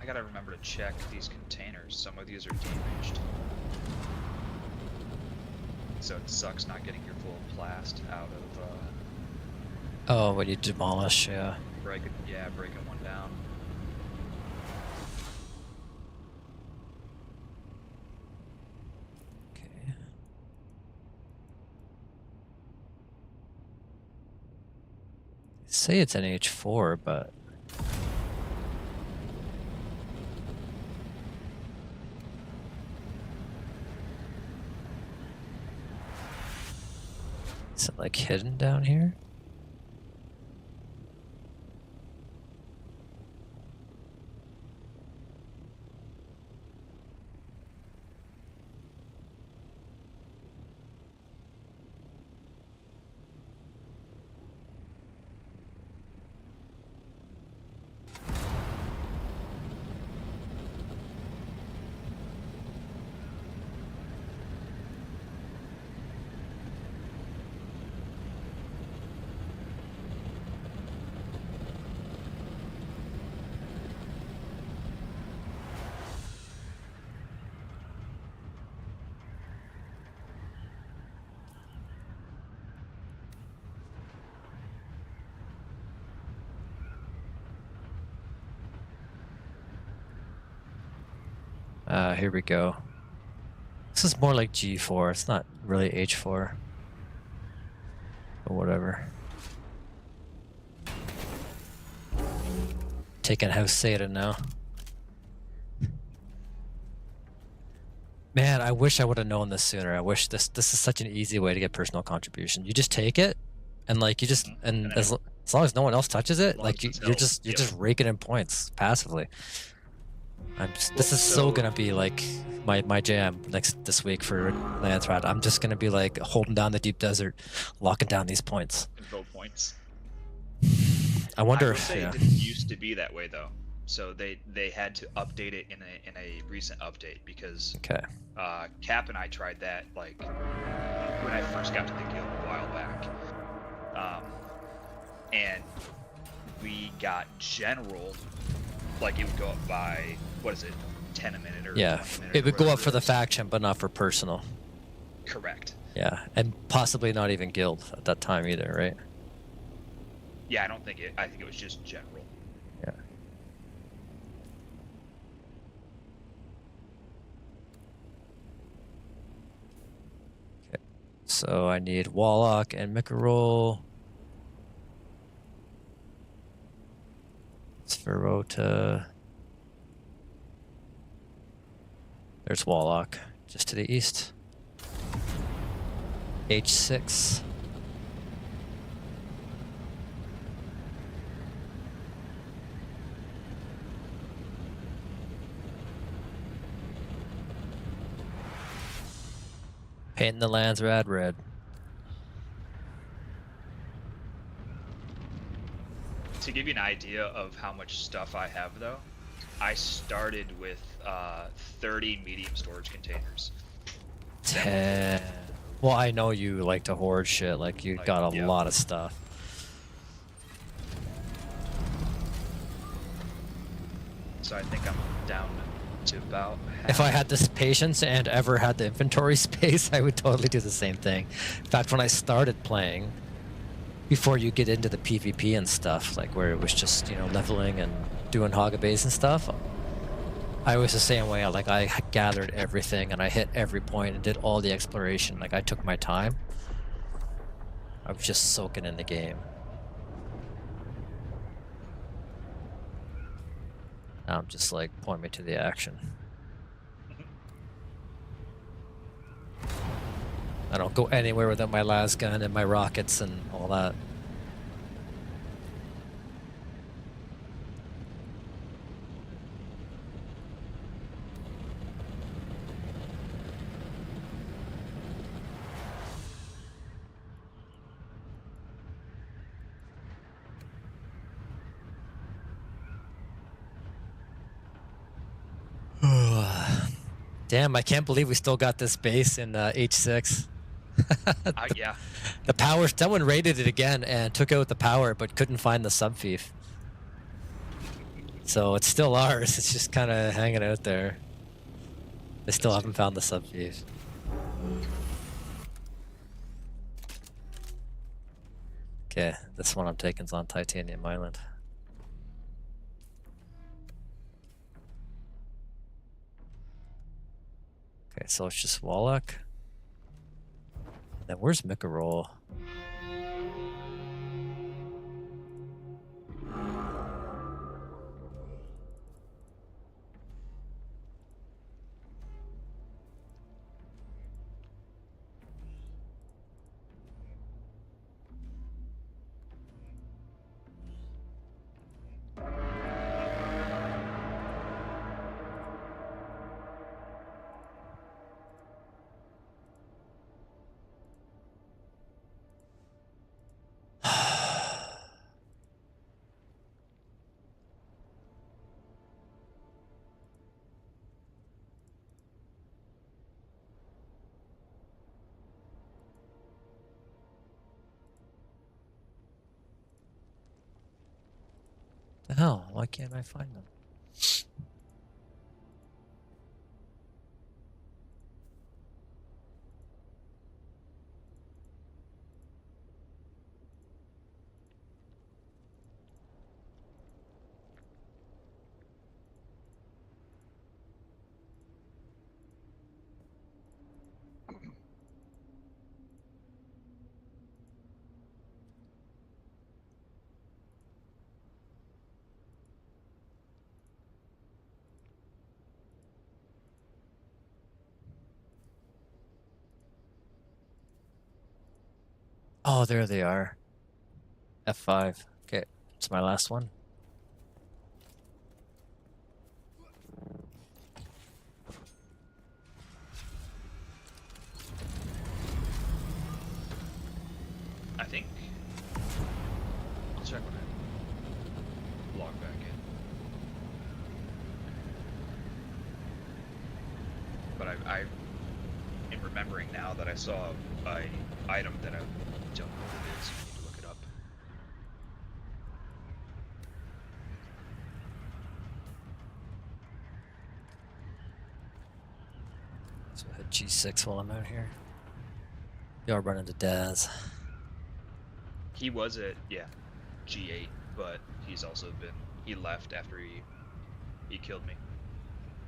I gotta remember to check these containers. Some of these are damaged. So it sucks not getting your full blast out of, Oh, when you demolish, yeah. breaking one down. Okay. Say it's an H4, but is it like hidden down here? Here we go. This is more like G4. It's not really H4. But whatever. Taking House Satan now. Man, I wish I would have known this sooner. I wish this is such an easy way to get personal contribution. You just take it, and like you just as long as no one else touches it, like you're just raking in points passively. This is so gonna be like my jam this week for Lance Rat. I'm just gonna be like holding down the deep desert, locking down these points. Info points. I wonder I if it didn't used to be that way though. So they had to update it in a recent update because okay. Cap and I tried that like when I first got to the guild a while back, and we got general. Like it would go up by, what is it, 10 a minute or yeah, 20 a minute it would go up it for the is. faction, but not for personal. Correct. Yeah, and possibly not even guild at that time either, right? Yeah, I don't think it. I think it was just general. Yeah. Okay. So I need Warlock and Mikarol. Sphirota. There's Warlock, just to the east. H6. Painting the lands rad red. To give you an idea of how much stuff I have, though, I started with 30 medium storage containers. 10. Well, I know you like to hoard shit. Like you got a lot of stuff. So I think I'm down to about half. If I had this patience and ever had the inventory space, I would totally do the same thing. In fact, when I started playing, before you get into the PvP and stuff, like where it was just, you know, leveling and doing Hoggabays and stuff, I was the same way. Like I gathered everything and I hit every point and did all the exploration. Like I took my time. I was just soaking in the game. Now I'm just like, point me to the action. I don't go anywhere without my las gun and my rockets and all that. Damn, I can't believe we still got this base in H6. Yeah. The power, someone raided it again and took out the power, but couldn't find the subfief. So it's still ours. It's just kind of hanging out there. They still haven't found the subfuse. Okay, this one I'm taking's on Titanium Island. Okay, so it's just Wallach. Then where's Mikarol? The hell? Why can't I find them? Oh, there they are. F5. Okay, it's my last one. I think. I'll check when I log back in. But I am remembering now that I saw a item that I don't know what it is. I need to look it up. So I hit G6 while I'm out here. Y'all run into Daz. He was at G8, but he's also been. He left after he killed me.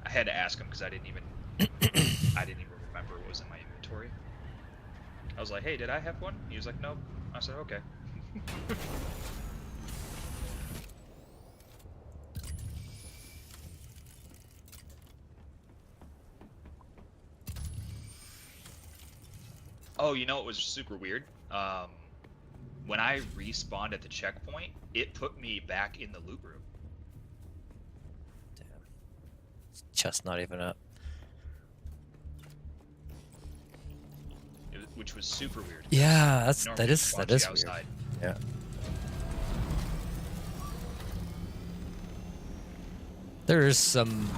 I had to ask him because I didn't even remember what was in my inventory. I was like, "Hey, did I have one?" He was like, "Nope." I said, "Okay." Oh, you know what was super weird? When I respawned at the checkpoint, it put me back in the loot room. Damn. Chest not even up. Which was super weird. Yeah, Normally that is weird. outside. Yeah. There is some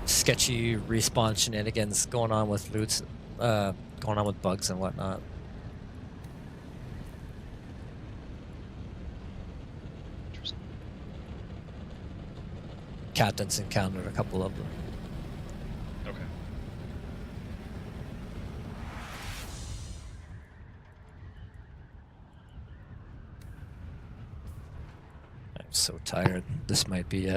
sketchy respawn shenanigans going on with loots, going on with bugs and whatnot. Interesting. Captain's encountered a couple of them. Okay. I'm so tired. This might be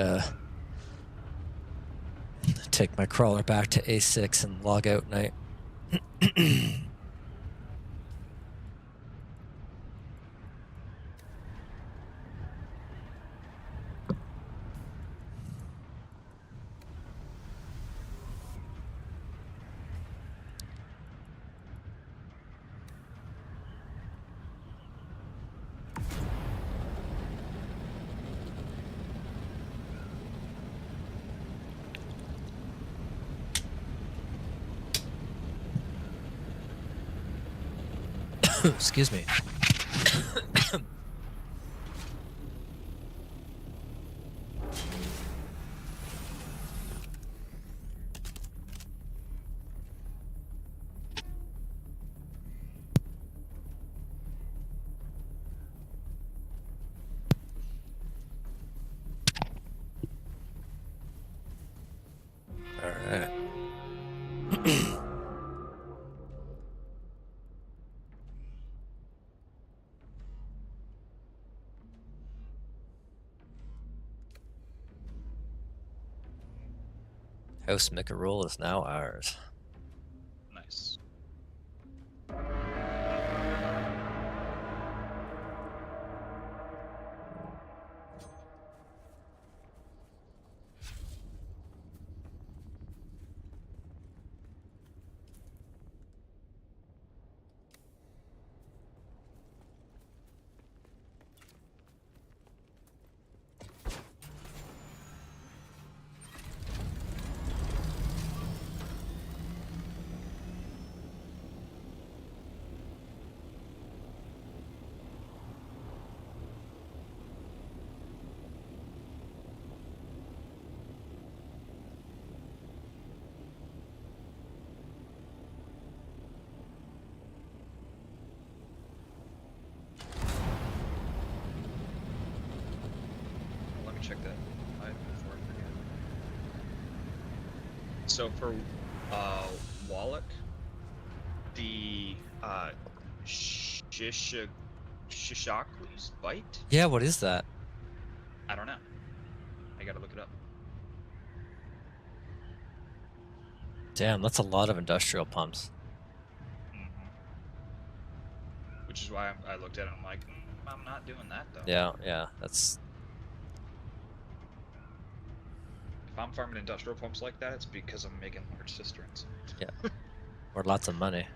take my crawler back to A6 and log out night. Excuse me. House Micarole is now ours. Nice. Let me check that item before I forget. So for Wallach, the Shishakli's bite? Yeah, what is that? I don't know. I gotta look it up. Damn, that's a lot of industrial pumps. Which is why I looked at it and I'm like, I'm not doing that though. Yeah, that's... If I'm farming industrial pumps like that, it's because I'm making large cisterns. Yeah. Or lots of money.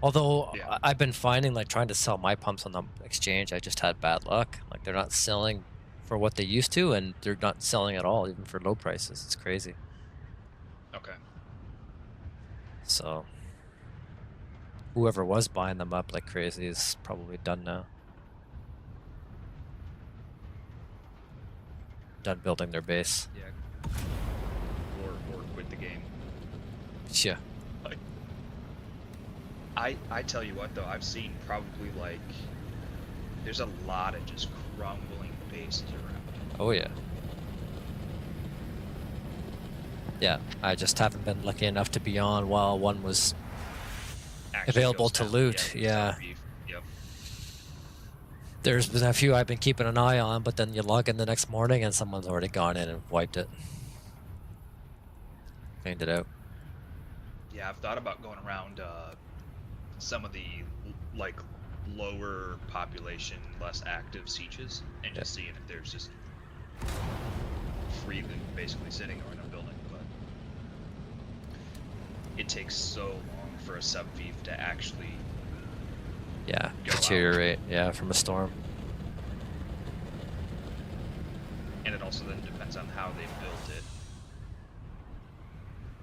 Although, Yeah. I've been finding, like, trying to sell my pumps on the exchange, I just had bad luck. Like, they're not selling for what they used to, and they're not selling at all, even for low prices. It's crazy. Okay. So, whoever was buying them up like crazy is probably done now. Done building their base. Yeah. Or quit the game. Yeah. I tell you what though, I've seen probably like there's a lot of just crumbling bases around. Oh yeah. Yeah, I just haven't been lucky enough to be on while one was Actually available goes to down, loot. goes Yeah. down beef. Yep. There's been a few I've been keeping an eye on, but then you log in the next morning and someone's already gone in and wiped it. Cleaned it out. Yeah, I've thought about going around some of the like lower population, less active sieges and just seeing if there's just free loot basically sitting around a building, but it takes so long for a sub fief to actually Yeah, go out. deteriorate. Yeah, from a storm. And it also then depends on how they built it,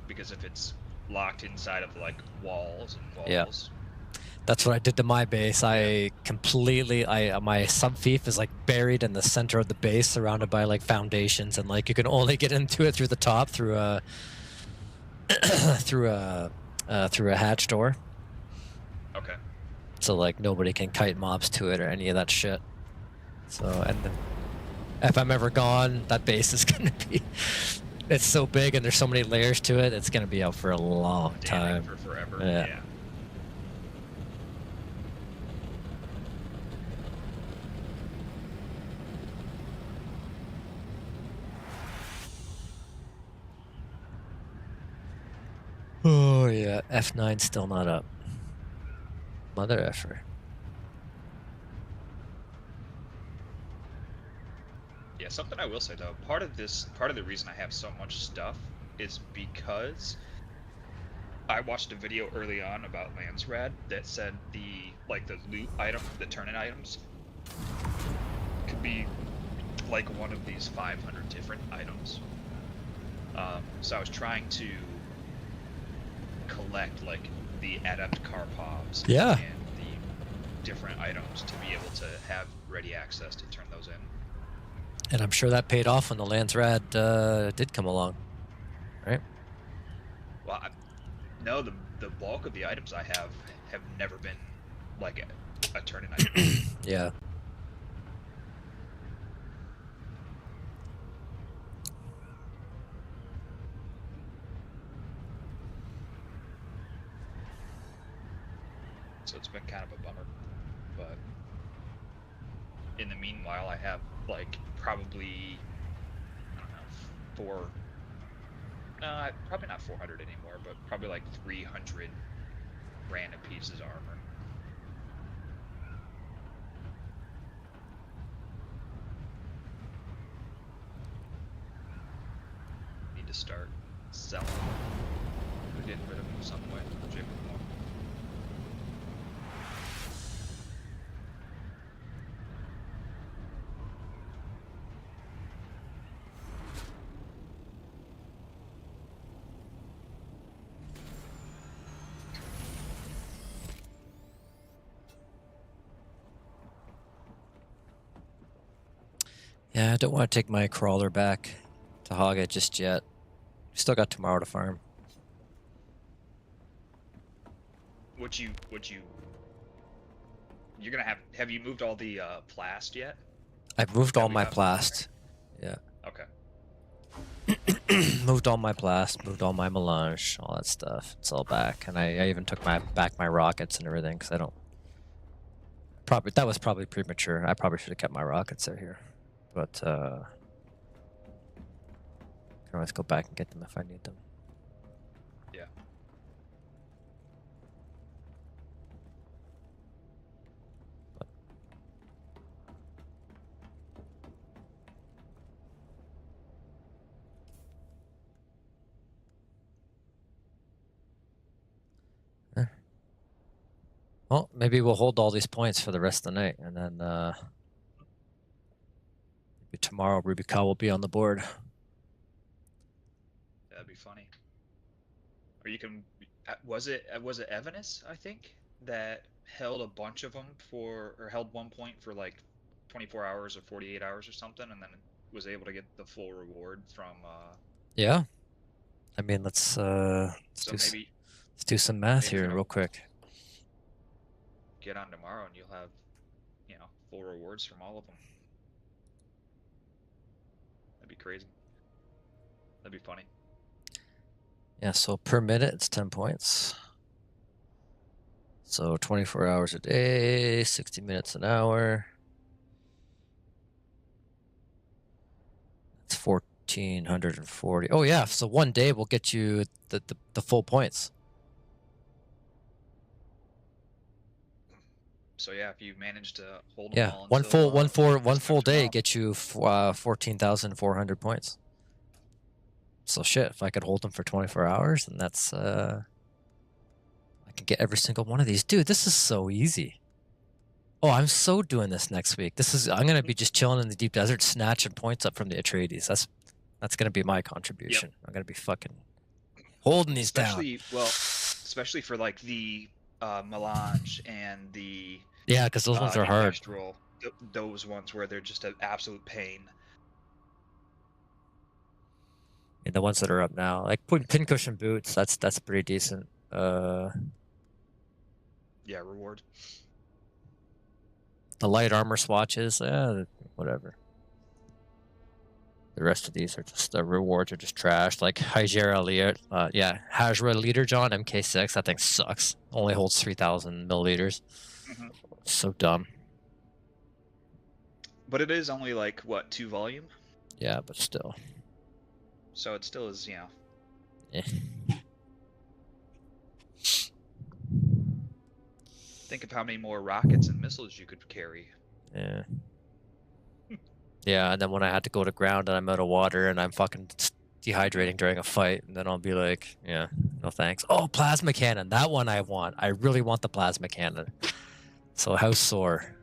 because if it's locked inside of like walls and Yeah. walls, That's what I did to my base. I completely, my sub fief is like buried in the center of the base, surrounded by like foundations, and like you can only get into it through the top through a through a hatch door. okay. So like nobody can kite mobs to it or any of that shit. So and then if I'm ever gone, that base is gonna be. It's so big and there's so many layers to it. It's gonna be out for a long time. Damning for forever. Yeah. Yeah. Oh yeah, F9 still not up. Mother effer. Yeah, something I will say though, part of the reason I have so much stuff is because I watched a video early on about Landsrad that said the loot item, the turn-in items, could be like one of these 500 different items. So I was trying to collect like the adept Karpovs Yeah. and the different items to be able to have ready access to turn those in. And I'm sure that paid off when the Landsrad did come along, right? Well, no, the bulk of the items I have never been like a turn-in item. Yeah. So it's been kind of a bummer. But in the meanwhile, I have like probably, I don't know, Probably not 400 anymore, but probably like 300 random pieces of armor. Need to start selling them or getting rid of them some way. Shape, or form. Yeah, I don't want to take my crawler back to hog it just yet. Still got tomorrow to farm. You're gonna have you moved all the plast yet? I've moved That all we my have in there? plast. Yeah. Okay. Moved all my blast, moved all my melange, all that stuff. It's all back, and I even took back my rockets and everything because I don't. Probably that was probably premature. I probably should have kept my rockets out here, but can always go back and get them if I need them. Yeah. Well, maybe we'll hold all these points for the rest of the night, and then maybe tomorrow Rubi Ka will be on the board. That'd be funny. Or you can. Was it Evanes, I think, that held a bunch of them or held 1 point for like 24 hours or 48 hours or something, and then was able to get the full reward from. Yeah, I mean let's So maybe let's do some math if you're here gonna real quick. get on tomorrow and you'll have, full rewards from all of them. That'd be crazy. That'd be funny. Yeah, so per minute it's 10 points. So 24 hours a day, 60 minutes an hour. It's 1,440. Oh yeah, so one day will get you the full points. So yeah, if you manage to hold them Yeah, all one until this time full day tomorrow. gets you 14,400 points. So shit, if I could hold them for 24 hours, then that's I can get every single one of these. Dude, this is so easy. Oh, I'm so doing this next week. I'm gonna be just chilling in the deep desert, snatching points up from the Atreides. That's gonna be my contribution. I'm gonna be fucking holding these down. Especially for like the melange and the Yeah, because those ones are hard. Kestrel, those ones where they're just an absolute pain. And the ones that are up now, like pincushion boots, that's pretty decent. Yeah, reward. The light armor swatches, whatever. The rest of these are just the rewards are just trash. Like Hajra Leader John MK6. That thing sucks. Only holds 3,000 milliliters. So dumb. But it is only like what 2 volume. Yeah, but still. So it still is, Eh. Think of how many more rockets and missiles you could carry. Yeah. Yeah, and then when I had to go to ground and I'm out of water and I'm fucking dehydrating during a fight, and then I'll be like, yeah, no thanks. Oh, plasma cannon. That one I want. I really want the plasma cannon. So House Sore.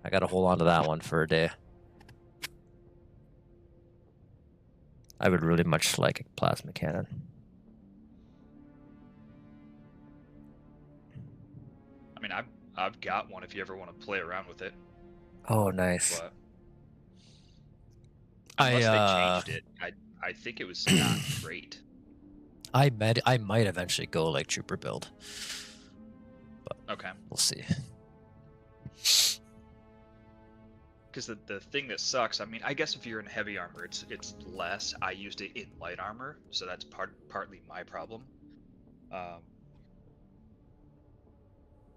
I gotta hold on to that one for a day. I would really much like a plasma cannon. I mean, I've got one if you ever want to play around with it. Oh, nice. But unless they changed it, I think it was not great. I might eventually go like trooper build, but okay, we'll see. Because the thing that sucks, I mean, I guess if you're in heavy armor, it's less. I used it in light armor, so that's partly my problem.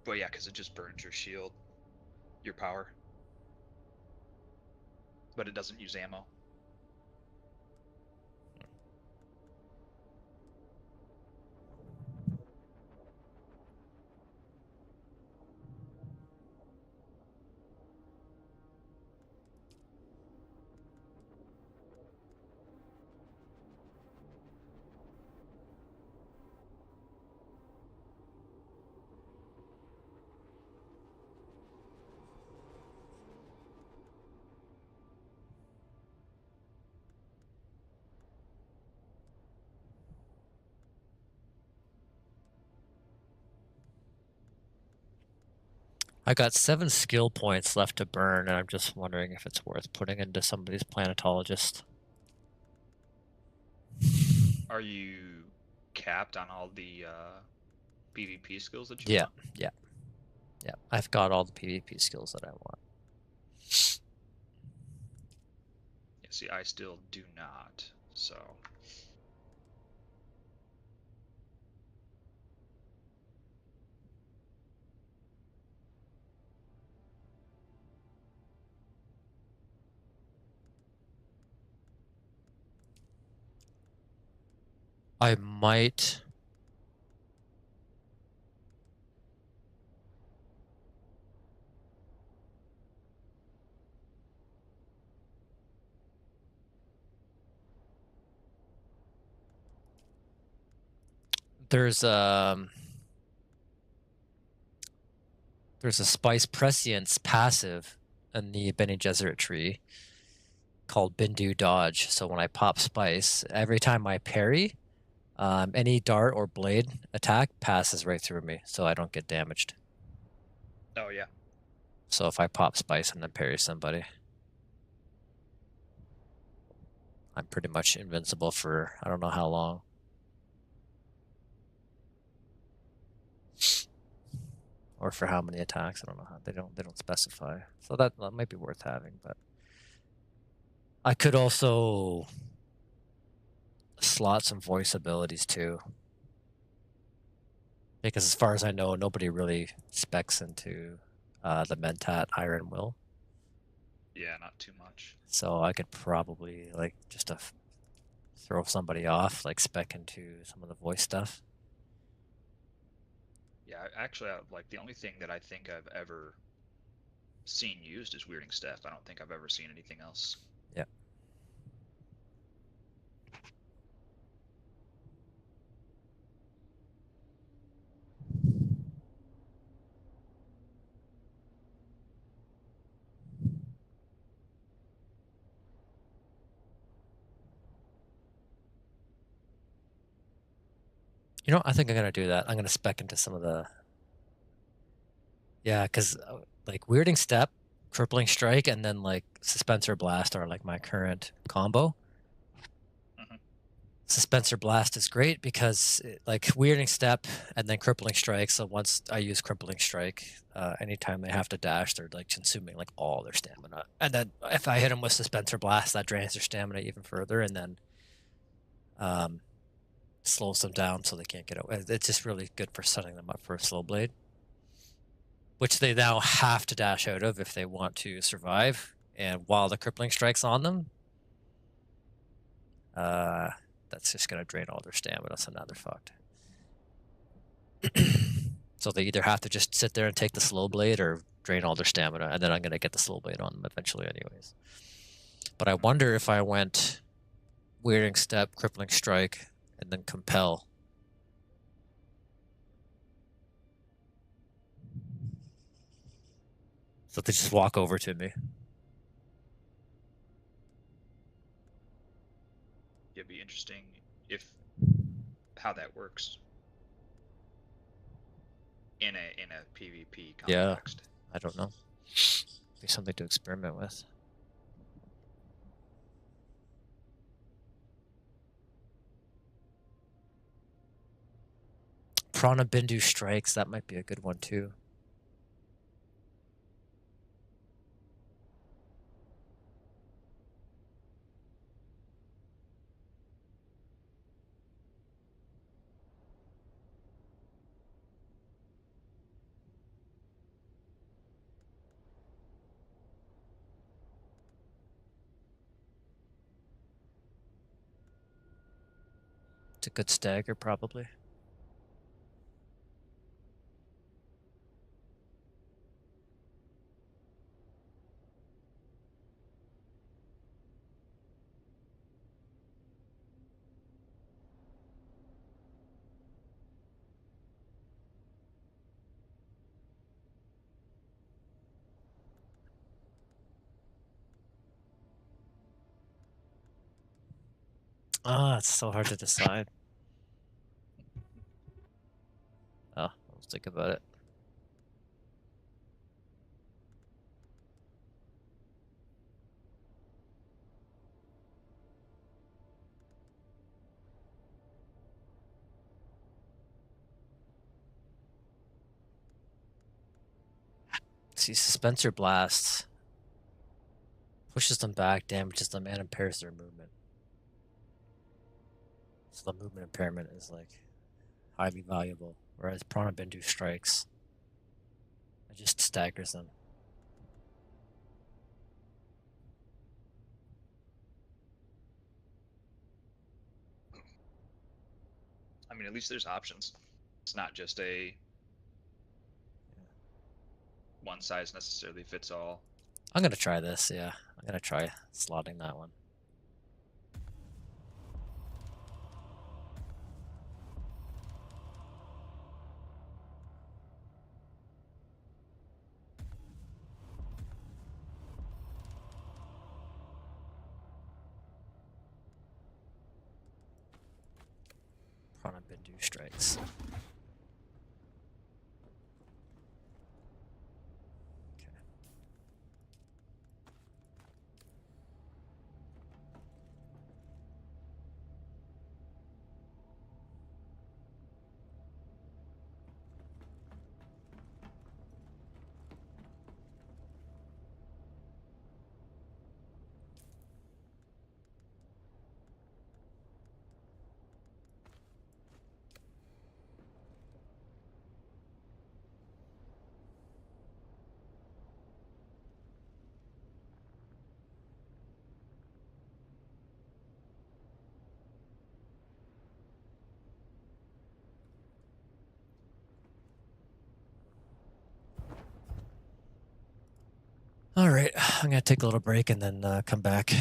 But yeah, because it just burns your shield, your power, but it doesn't use ammo. I got 7 skill points left to burn, and I'm just wondering if it's worth putting into somebody's planetologist. Are you capped on all the PvP skills that you Yeah, want? yeah, yeah. I've got all the PvP skills that I want. Yeah, see, I still do not. So I might. There's there's a spice prescience passive in the Bene Gesserit tree called Bindu Dodge. So when I pop spice, every time I parry, any dart or blade attack passes right through me, so I don't get damaged. oh yeah. So if I pop spice and then parry somebody, I'm pretty much invincible for I don't know how long. Or for how many attacks, I don't know how they don't specify. So that might be worth having, but I could also slot some voice abilities too. Because as far as I know, nobody really specs into the Mentat Iron Will. Yeah, not too much. So I could probably like just throw somebody off, like spec into some of the voice stuff. Yeah, actually, like the only thing that I think I've ever seen used is weirding Steph. I don't think I've ever seen anything else. Yeah. You know, I think I'm gonna do that. I'm gonna spec into some of the. Yeah, because like weirding step, crippling strike, and then like suspensor blast are like my current combo. Mhm. Suspensor blast is great because like weirding step and then crippling strike. So once I use crippling strike, anytime they have to dash, they're like consuming like all their stamina. And then if I hit them with suspensor blast, that drains their stamina even further, and then slows them down so they can't get away. It's just really good for setting them up for a slow blade, which they now have to dash out of if they want to survive. And while the crippling strike's on them, that's just gonna drain all their stamina, so now they're fucked. So they either have to just sit there and take the slow blade or drain all their stamina, and then I'm gonna get the slow blade on them eventually anyways. But I wonder if I went weirding step, crippling strike, and then compel. So they just walk over to me. It'd be interesting if how that works in a PvP Yeah, context. I don't know. Be something to experiment with. Prana Bindu strikes, that might be a good one too. It's a good stagger, probably. Ah, it's so hard to decide. Oh, let's think about it. See, Suspensor Blast pushes them back, damages them, and impairs their movement. So the movement impairment is like highly valuable, whereas Prana Bindu strikes, it just staggers them. I mean, at least there's options. It's not just a one size necessarily fits all. I'm gonna try this, yeah. I'm gonna try slotting that one. Prana Bindu strikes. All right, I'm gonna take a little break and then come back.